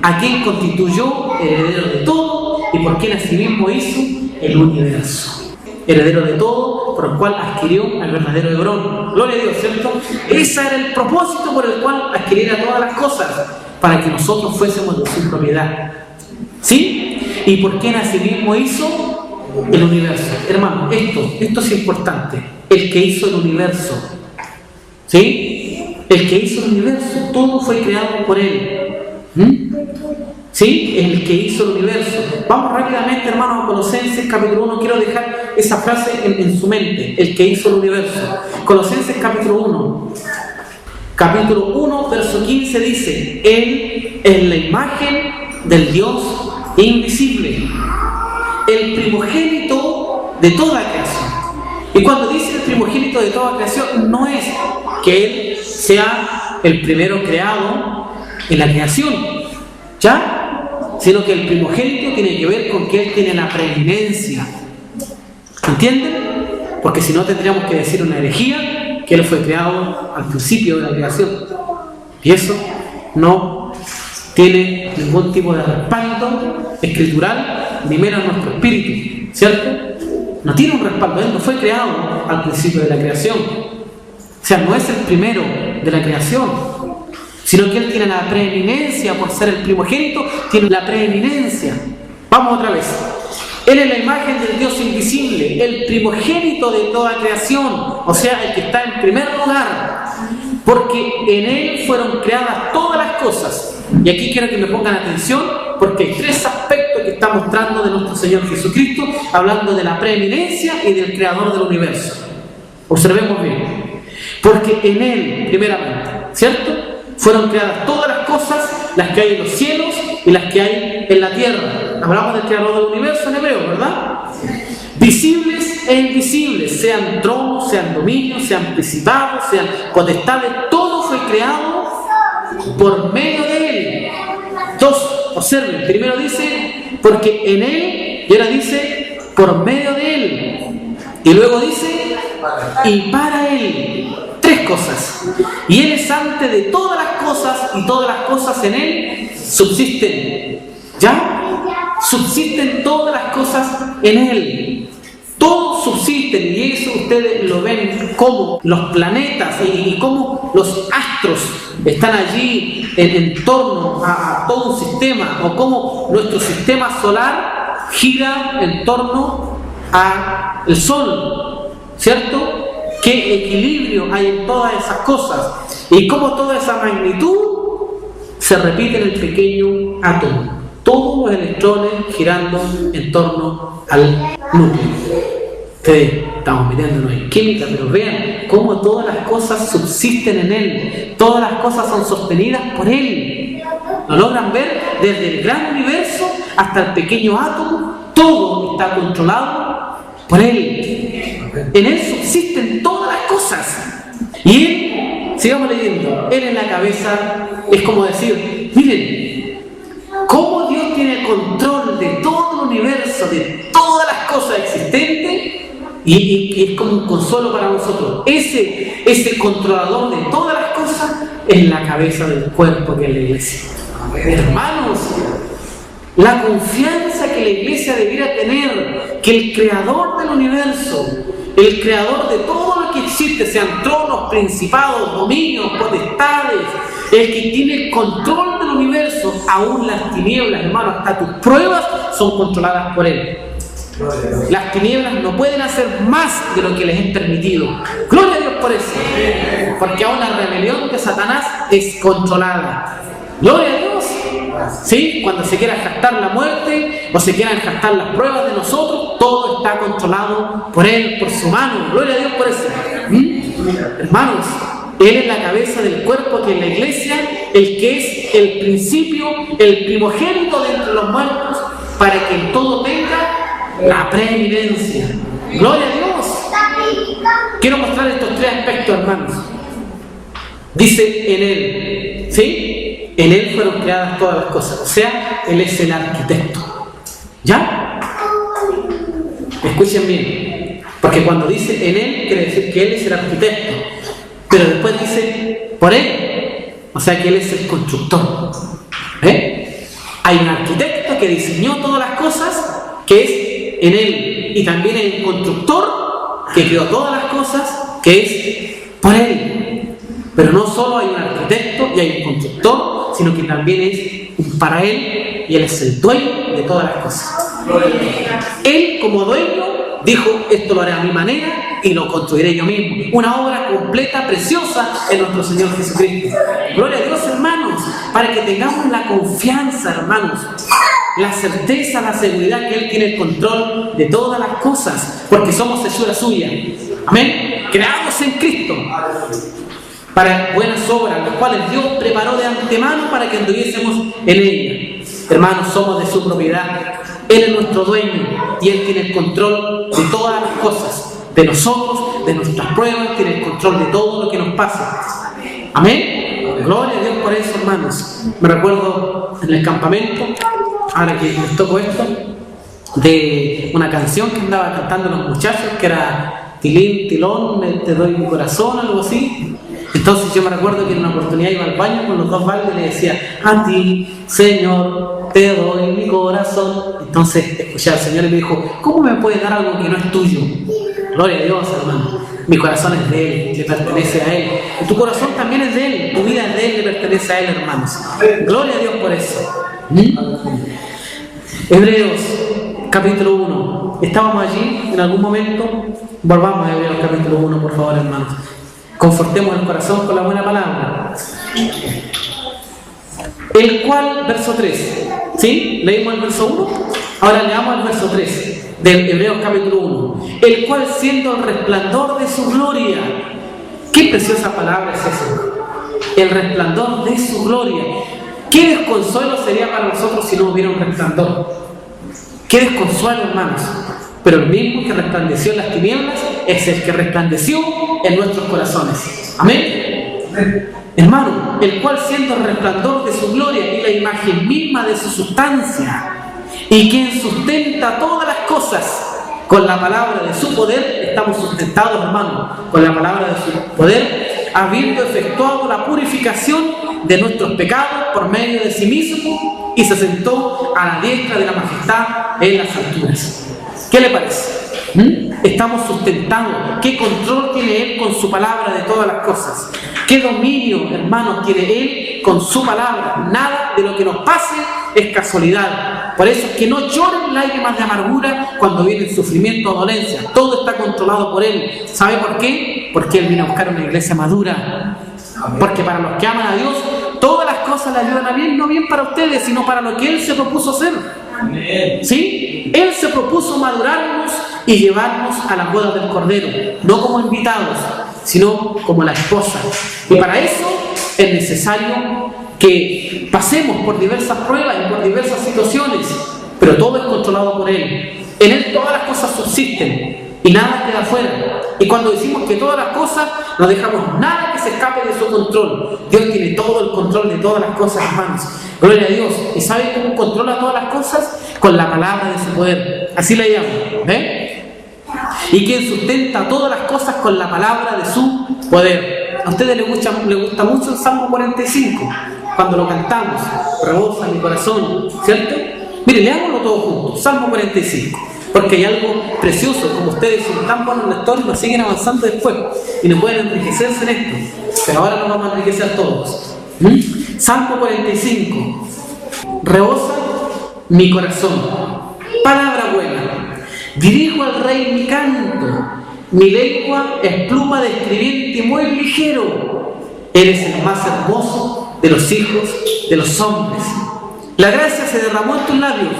a quien constituyó heredero de todo y por quien asimismo hizo el universo. Heredero de todo, por el cual adquirió al verdadero Hebrón. Gloria a Dios, ¿cierto? Ese era el propósito por el cual adquiriera todas las cosas, para que nosotros fuésemos de su propiedad. ¿Sí? ¿Y por qué asimismo hizo el universo? Hermano, esto es importante. El que hizo el universo. ¿Sí? El que hizo el universo, todo fue creado por Él. ¿Sí? El que hizo el universo. Vamos rápidamente, hermanos, a Colosenses capítulo 1. Quiero dejar esa frase en su mente. El que hizo el universo. Colosenses capítulo 1. Capítulo 1, verso 15 dice: Él es la imagen del Dios invisible, el primogénito de toda creación. Y cuando dice el primogénito de toda creación, no es que Él sea el primero creado en la creación, ¿ya? Sino que el primogénito tiene que ver con que Él tiene la preeminencia. ¿Entienden? Porque si no tendríamos que decir una herejía, que Él fue creado al principio de la creación. Y eso no tiene ningún tipo de respaldo escritural, ni menos nuestro espíritu, ¿cierto? No tiene un respaldo. Él no fue creado al principio de la creación. O sea, no es el primero de la creación, sino que Él tiene la preeminencia por ser el primogénito, tiene la preeminencia. Vamos otra vez. Él es la imagen del Dios invisible, el primogénito de toda creación, o sea, el que está en primer lugar, porque en Él fueron creadas todas las cosas. Y aquí quiero que me pongan atención, porque hay tres aspectos que está mostrando de nuestro Señor Jesucristo, hablando de la preeminencia y del creador del universo. Observemos bien. Porque en Él, primeramente, ¿cierto?, fueron creadas todas las cosas, las que hay en los cielos y las que hay en la tierra. Hablamos del creador del universo en hebreo, ¿verdad? Visibles e invisibles, sean tronos, sean dominios, sean principados, sean potestades, todo fue creado por medio de Él. Dos, observen, primero dice, porque en Él, y ahora dice, por medio de Él. Y luego dice, y para Él. Tres cosas. Y Él es antes de todas las cosas, y todas las cosas en Él subsisten. ¿Ya? Subsisten todas las cosas en Él. Todos subsisten, y eso ustedes lo ven como los planetas y como los astros están allí en torno a todo un sistema, o como nuestro sistema solar gira en torno al Sol, ¿cierto? ¿Qué equilibrio hay en todas esas cosas? Y cómo toda esa magnitud se repite en el pequeño átomo. todos los electrones girando en torno al núcleo. Estamos metiéndonos en química, pero vean cómo todas las cosas subsisten en Él. Todas las cosas son sostenidas por Él. ¿Lo logran ver? Desde el gran universo hasta el pequeño átomo, todo está controlado por Él. En Él subsisten todas las cosas. Y Él, sigamos leyendo, Él en la cabeza es como decir, miren, cómo Dios tiene control de todo el universo, de todas las cosas existentes. Y es como un consuelo para nosotros. Ese controlador de todas las cosas es la cabeza del cuerpo que es la iglesia. Hermanos, la confianza que la iglesia debiera tener, que el creador del universo, el creador de todo lo que existe, sean tronos, principados, dominios, potestades, el que tiene el control del universo, aún las tinieblas, hermanos, hasta tus pruebas son controladas por Él. Las tinieblas no pueden hacer más de lo que les es permitido. Gloria a Dios por eso. Porque aún la rebelión de Satanás es controlada. Gloria a Dios. ¿Sí? Cuando se quiera jactar la muerte o se quieran jactar las pruebas de nosotros, todo está controlado por Él, por su mano. Gloria a Dios por eso. Hermanos, Él es la cabeza del cuerpo, que es la iglesia, el que es el principio, el primogénito de entre los muertos, para que en todo tenga la preeminencia. Gloria a Dios. Quiero mostrar estos tres aspectos, hermanos. Dice en Él, ¿sí? En Él fueron creadas todas las cosas. O sea, Él es el arquitecto. ¿Ya? Escuchen bien. Porque cuando dice en Él, quiere decir que Él es el arquitecto. Pero después dice por Él. O sea que Él es el constructor. Hay un arquitecto que diseñó todas las cosas, que es en Él, y también hay un constructor que creó todas las cosas, que es por Él. Pero no solo hay un arquitecto y hay un constructor, sino que también es un para Él, y Él es el dueño de todas las cosas. Él, como dueño, dijo: esto lo haré a mi manera y lo construiré yo mismo. Una obra completa, preciosa en nuestro Señor Jesucristo. Gloria a Dios, hermanos, para que tengamos la confianza, hermanos, la certeza, la seguridad que Él tiene el control de todas las cosas, porque somos hechura suya. Amén. Creados en Cristo para buenas obras, las cuales Dios preparó de antemano para que anduviésemos en ellas. Hermanos, somos de su propiedad. Él es nuestro dueño y Él tiene el control de todas las cosas, de nosotros, de nuestras pruebas, tiene el control de todo lo que nos pasa. Amén. Gloria a Dios por eso, hermanos. Me recuerdo en el campamento, ahora que les toco esto, de una canción que andaba cantando los muchachos, que era Tilín, Tilón, te doy mi corazón, algo así. Entonces yo me recuerdo que en una oportunidad iba al baño con los dos baldes y le decía: a ti, Señor, te doy mi corazón. Entonces escuché al Señor y me dijo: ¿cómo me puedes dar algo que no es tuyo? Gloria a Dios, hermano. Mi corazón es de Él, le pertenece a Él. Y tu corazón también es de Él, tu vida es de Él, le pertenece a Él, hermanos. Gloria a Dios por eso. Hebreos, capítulo 1. Estábamos allí en algún momento. Volvamos a Hebreos, capítulo 1, por favor, hermanos. Confortemos el corazón con la buena palabra. El cual, verso 3. ¿Sí? ¿Leímos el verso 1? Ahora leamos el verso 3 de Hebreos capítulo 1. El cual, siendo el resplandor de su gloria. Qué preciosa palabra es eso. El resplandor de su gloria. Qué desconsuelo sería para nosotros si no hubiera un resplandor. Qué desconsuelo, hermanos. Pero el mismo que resplandeció en las tinieblas es el que resplandeció en nuestros corazones. Amén. Hermano, el cual, siendo el resplandor de su gloria y la imagen misma de su sustancia, y quien sustenta todas las cosas con la palabra de su poder, estamos sustentados, hermano, con la palabra de su poder, habiendo efectuado la purificación de nuestros pecados por medio de sí mismo, y se sentó a la diestra de la majestad en las alturas. ¿Qué le parece? Estamos sustentados. ¿Qué control tiene Él con su palabra de todas las cosas? ¿Qué dominio, hermanos, tiene Él con su palabra? Nada de lo que nos pase es casualidad. Por eso es que no lloren lágrimas de amargura cuando viene sufrimiento o dolencia. Todo está controlado por Él. ¿Sabe por qué? Porque Él vino a buscar una iglesia madura. Porque para los que aman a Dios, todas las cosas le ayudan a bien, no bien para ustedes, sino para lo que Él se propuso hacer. ¿Sí? Él se propuso madurarnos y llevarnos a las bodas del Cordero, no como invitados, sino como la esposa. Y para eso es necesario que pasemos por diversas pruebas y por diversas situaciones, pero todo es controlado por Él. En Él todas las cosas subsisten y nada queda fuera. Y cuando decimos que todas las cosas, no dejamos nada que se escape de su control. Dios tiene todo el control de todas las cosas, hermanos. Gloria a Dios. ¿Y sabe cómo controla todas las cosas? Con la palabra de su poder. Así le llamo. Y quien sustenta todas las cosas con la palabra de su poder. A ustedes les gusta mucho el Salmo 45. Cuando lo cantamos, rebosa mi corazón, ¿cierto? Mire, leámoslo todos juntos. Salmo 45. Porque hay algo precioso, como ustedes son tan buenos lectores, nos siguen avanzando después y nos pueden enriquecerse en esto. Pero ahora nos vamos a enriquecer todos. Salmo 45. Rebosa mi corazón. Palabra buena. Dirijo al Rey mi canto. Mi lengua es pluma de escribiente muy ligero. Eres el más hermoso de los hijos de los hombres. La gracia se derramó en tus labios.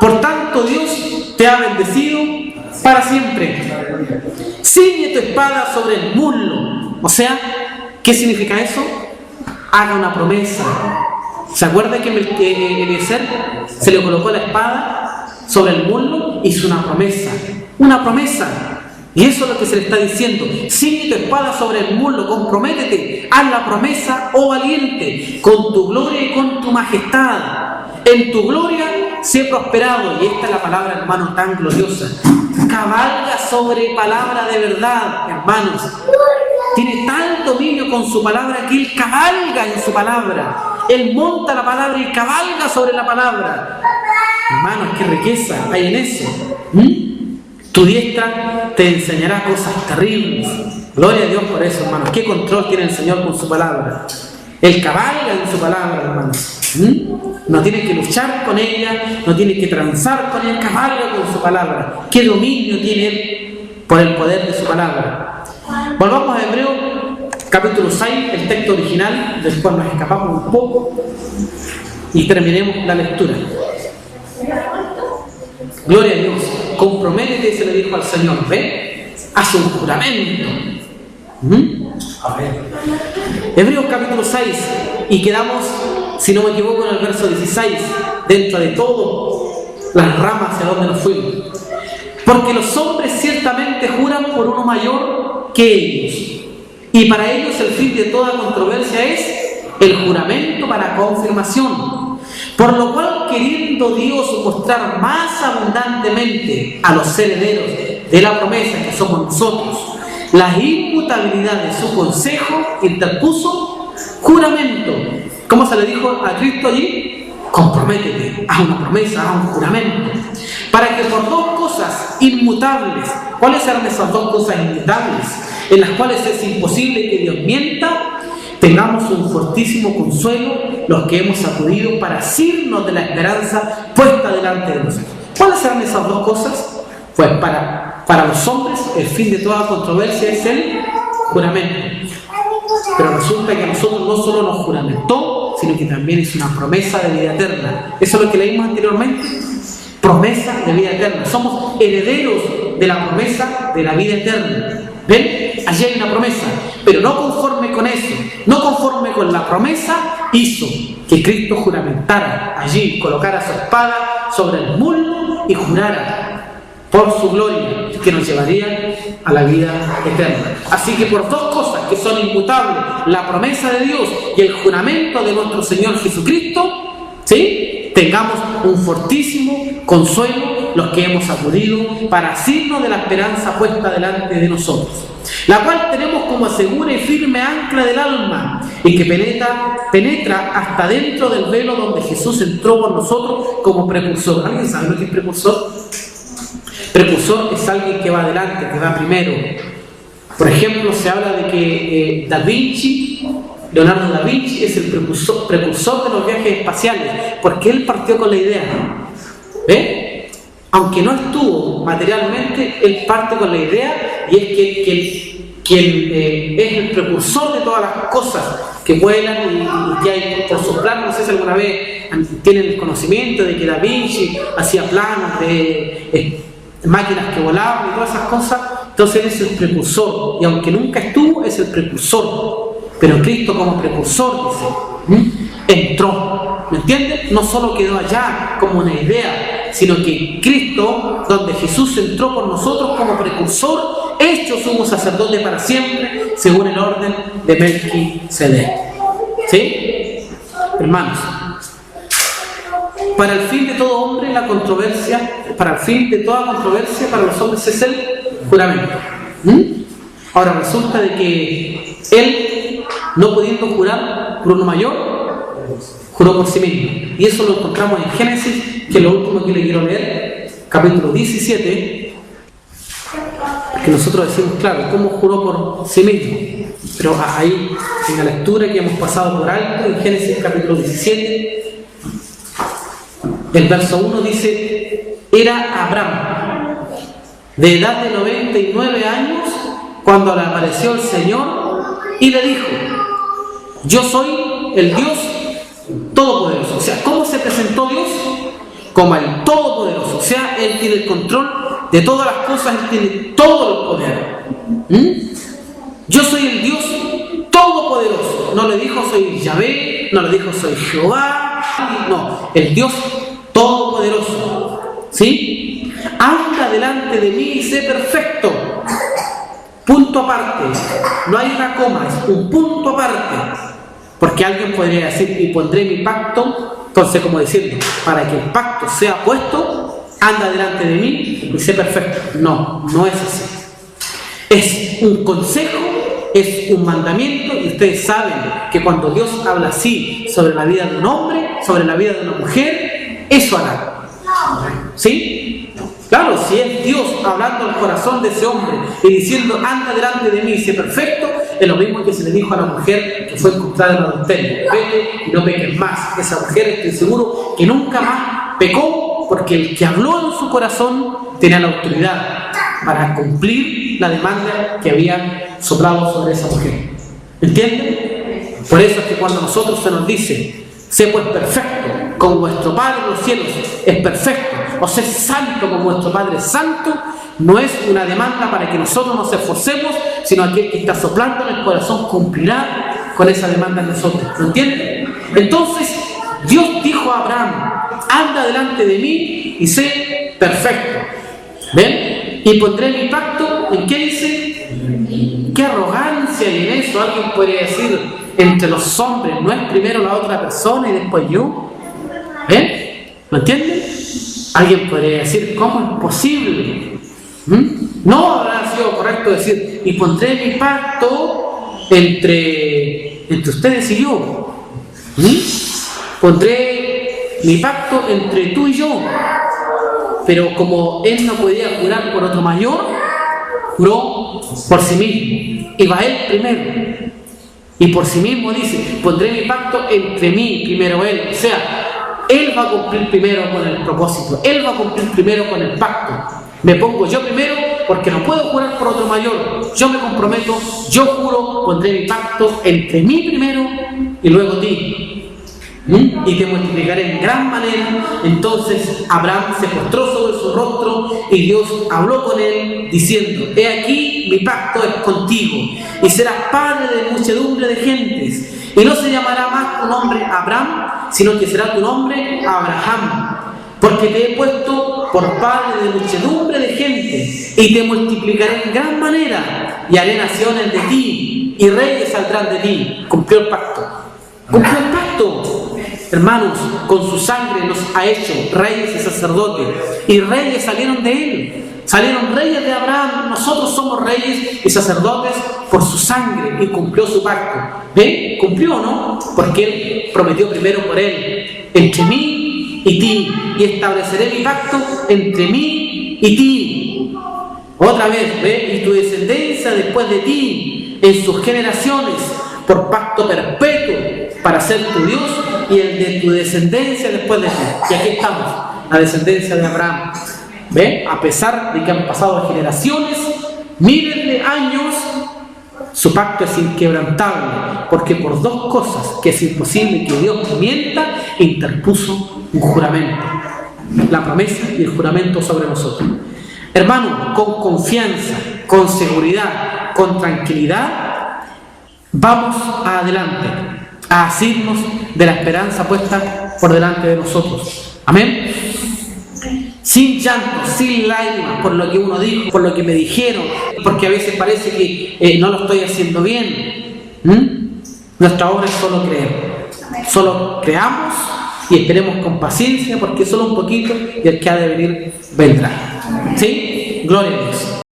Por tanto, Dios te ha bendecido para siempre. Ciñe tu espada sobre el muslo. O sea, ¿qué significa eso? Haga una promesa. ¿Se acuerda que Eliezer se le colocó la espada sobre el muslo? Hizo una promesa. Una promesa. Y eso es lo que se le está diciendo. Ciñe tu espada sobre el muslo, comprométete, haz la promesa, oh valiente, con tu gloria y con tu majestad. En tu gloria sé prosperado. Y esta es la palabra, hermano, tan gloriosa. Cabalga sobre palabra de verdad, hermanos. Tiene tal dominio con su palabra que Él cabalga en su palabra. Él monta la palabra y cabalga sobre la palabra. Hermanos, qué riqueza hay en eso. Tu diestra te enseñará cosas terribles. Gloria a Dios por eso, hermanos. ¿Qué control tiene el Señor con su palabra? Él cabalga en su palabra, hermanos. No tiene que luchar con ella, no tiene que transar con ella, cabalga con su palabra. ¿Qué dominio tiene Él por el poder de su palabra? Volvamos a Hebreos capítulo 6, el texto original, después nos escapamos un poco y terminemos la lectura. Gloria a Dios. Comprométete, se le dijo al Señor. ¿Ve? Haz un juramento. Hebreos capítulo 6. Y quedamos, si no me equivoco, en el verso 16. Dentro de todo, las ramas hacia donde nos fuimos. Porque los hombres ciertamente juran por uno mayor que ellos. Y para ellos el fin de toda controversia es el juramento para confirmación. Por lo cual, queriendo Dios mostrar más abundantemente a los herederos de la promesa que somos nosotros, la inmutabilidad de su consejo, interpuso juramento. ¿Cómo se le dijo a Cristo allí? Comprométete, haz una promesa, haz un juramento. Para que por dos cosas inmutables, ¿cuáles eran esas dos cosas inmutables? En las cuales es imposible que Dios mienta, tengamos un fortísimo consuelo los que hemos acudido para asirnos de la esperanza puesta delante de nosotros. ¿Cuáles eran esas dos cosas? Pues para los hombres el fin de toda controversia es el juramento. Pero resulta que a nosotros no solo nos juramentó, sino que también es una promesa de vida eterna. Eso es lo que leímos anteriormente. Promesa de vida eterna. Somos herederos de la promesa de la vida eterna. ¿Ven? Allí hay una promesa, pero no conforme con eso, no conforme con la promesa, hizo que Cristo juramentara allí, colocara su espada sobre el muslo y jurara por su gloria que nos llevaría a la vida eterna. Así que por dos cosas que son inmutables, la promesa de Dios y el juramento de nuestro Señor Jesucristo, ¿sí? Tengamos un fortísimo consuelo los que hemos acudido para asirnos de la esperanza puesta delante de nosotros, la cual tenemos como segura y firme ancla del alma y que penetra hasta dentro del velo donde Jesús entró por nosotros como precursor. ¿Alguien sabe lo que es precursor? Precursor es alguien que va adelante, que va primero. Por ejemplo, se habla de que Leonardo da Vinci es el precursor de los viajes espaciales, porque él partió con la idea. ¿Ve? aunque no estuvo materialmente, él parte con la idea, y es que quien es el precursor de todas las cosas que vuelan y que hay por sus planos. No sé si alguna vez tienen el conocimiento de que Da Vinci hacía planos de máquinas que volaban y todas esas cosas. Entonces él es el precursor, y aunque nunca estuvo, es el precursor. Pero Cristo como precursor, dice, entró, ¿me entiendes? No solo quedó allá como una idea, sino que Cristo, donde Jesús entró por nosotros como precursor, hecho sumo sacerdote para siempre, según el orden de Melquisedec. ¿Sí? Hermanos, para el fin de todo hombre, la controversia, para el fin de toda controversia para los hombres es el juramento. Ahora resulta de que él, no pudiendo jurar por uno mayor, juró por sí mismo. Y eso lo encontramos en Génesis, que es lo último que le quiero leer, capítulo 17, que nosotros decimos, claro, cómo juró por sí mismo. Pero ahí, en la lectura que hemos pasado por alto, en Génesis capítulo 17, el verso 1 dice: era Abraham, de edad de 99 años, cuando le apareció el Señor y le dijo: yo soy el Dios Todopoderoso. O sea, ¿cómo se presentó Dios? Como el Todopoderoso. O sea, Él tiene el control de todas las cosas, Él tiene todo el poder. Yo soy el Dios Todopoderoso. No le dijo soy Yahvé, no le dijo soy Jehová. No, el Dios Todopoderoso. ¿Sí? Anda delante de mí y sé perfecto. Punto aparte. No hay una coma, es un punto aparte. Porque alguien podría decir, y pondré mi pacto. Entonces, como decirle, para que el pacto sea puesto, anda delante de mí y sé perfecto. No, no es así. Es un consejo, es un mandamiento, y ustedes saben que cuando Dios habla así sobre la vida de un hombre, sobre la vida de una mujer, eso hará. ¿Sí? Claro, si es Dios hablando al corazón de ese hombre y diciendo, anda delante de mí y sé perfecto, es lo mismo que se le dijo a la mujer que fue encontrada en adulterio: vete y no peques más. Esa mujer, estoy seguro que nunca más pecó, porque el que habló en su corazón tenía la autoridad para cumplir la demanda que había soplado sobre esa mujer. ¿Entienden? Por eso es que cuando a nosotros se nos dice: sé pues perfecto, como vuestro Padre en los cielos es perfecto, o sé santo como vuestro Padre es santo, no es una demanda para que nosotros nos esforcemos, sino aquel que está soplando en el corazón cumplirá con esa demanda en nosotros. ¿Lo entienden? Entonces, Dios dijo a Abraham: anda delante de mí y sé perfecto. ¿Ven? Y pondré mi pacto, ¿en qué dice? ¡Qué arrogancia hay en eso! Alguien podría decir, entre los hombres, ¿no es primero la otra persona y después yo? ¿Ven? ¿Lo entienden? Alguien podría decir, ¿cómo es posible? No habrá sido correcto decir, y pondré mi pacto entre ustedes y yo. Pondré mi pacto entre tú y yo. Pero como él no podía jurar por otro mayor, juró por sí mismo. Y va él primero. Y por sí mismo dice, pondré mi pacto entre mí, primero él. O sea, él va a cumplir primero con el propósito. Él va a cumplir primero con el pacto. Me pongo yo primero porque no puedo jurar por otro mayor. Yo me comprometo, yo juro, pondré mi pacto entre mí primero y luego ti. Y te multiplicaré en gran manera. Entonces Abraham se postró sobre su rostro y Dios habló con él diciendo: he aquí mi pacto es contigo y serás padre de muchedumbre de gentes, y no se llamará más tu nombre Abraham, sino que será tu nombre Abraham, porque te he puesto por padre de muchedumbre de gentes y te multiplicaré en gran manera y haré naciones de ti y reyes saldrán de ti. Cumplió el pacto. Cumplió el pacto. Hermanos, con su sangre nos ha hecho reyes y sacerdotes, y reyes salieron de él. Salieron reyes de Abraham. Nosotros somos reyes y sacerdotes por su sangre, y cumplió su pacto. ¿Ven? Cumplió, ¿no? Porque él prometió primero por él: entre mí y ti, y estableceré mi pacto entre mí y ti. Otra vez, ¿ve? Y tu descendencia después de ti, en sus generaciones, por pacto perpetuo, para ser tu Dios, y el de tu descendencia después de ti. Y aquí estamos, la descendencia de Abraham. ¿Ve? A pesar de que han pasado generaciones, miles de años, su pacto es inquebrantable, porque por dos cosas que es imposible que Dios mienta, interpuso un juramento, la promesa y el juramento sobre nosotros. Hermano, con confianza, con seguridad, con tranquilidad, vamos adelante a asirnos de la esperanza puesta por delante de nosotros. Amén. Sin llanto, sin lágrimas por lo que uno dijo, por lo que me dijeron, porque a veces parece que no lo estoy haciendo bien. Nuestra obra es solo creer. Solo creamos y esperemos con paciencia, porque solo un poquito y el que ha de venir vendrá. ¿Sí? Gloria a Dios.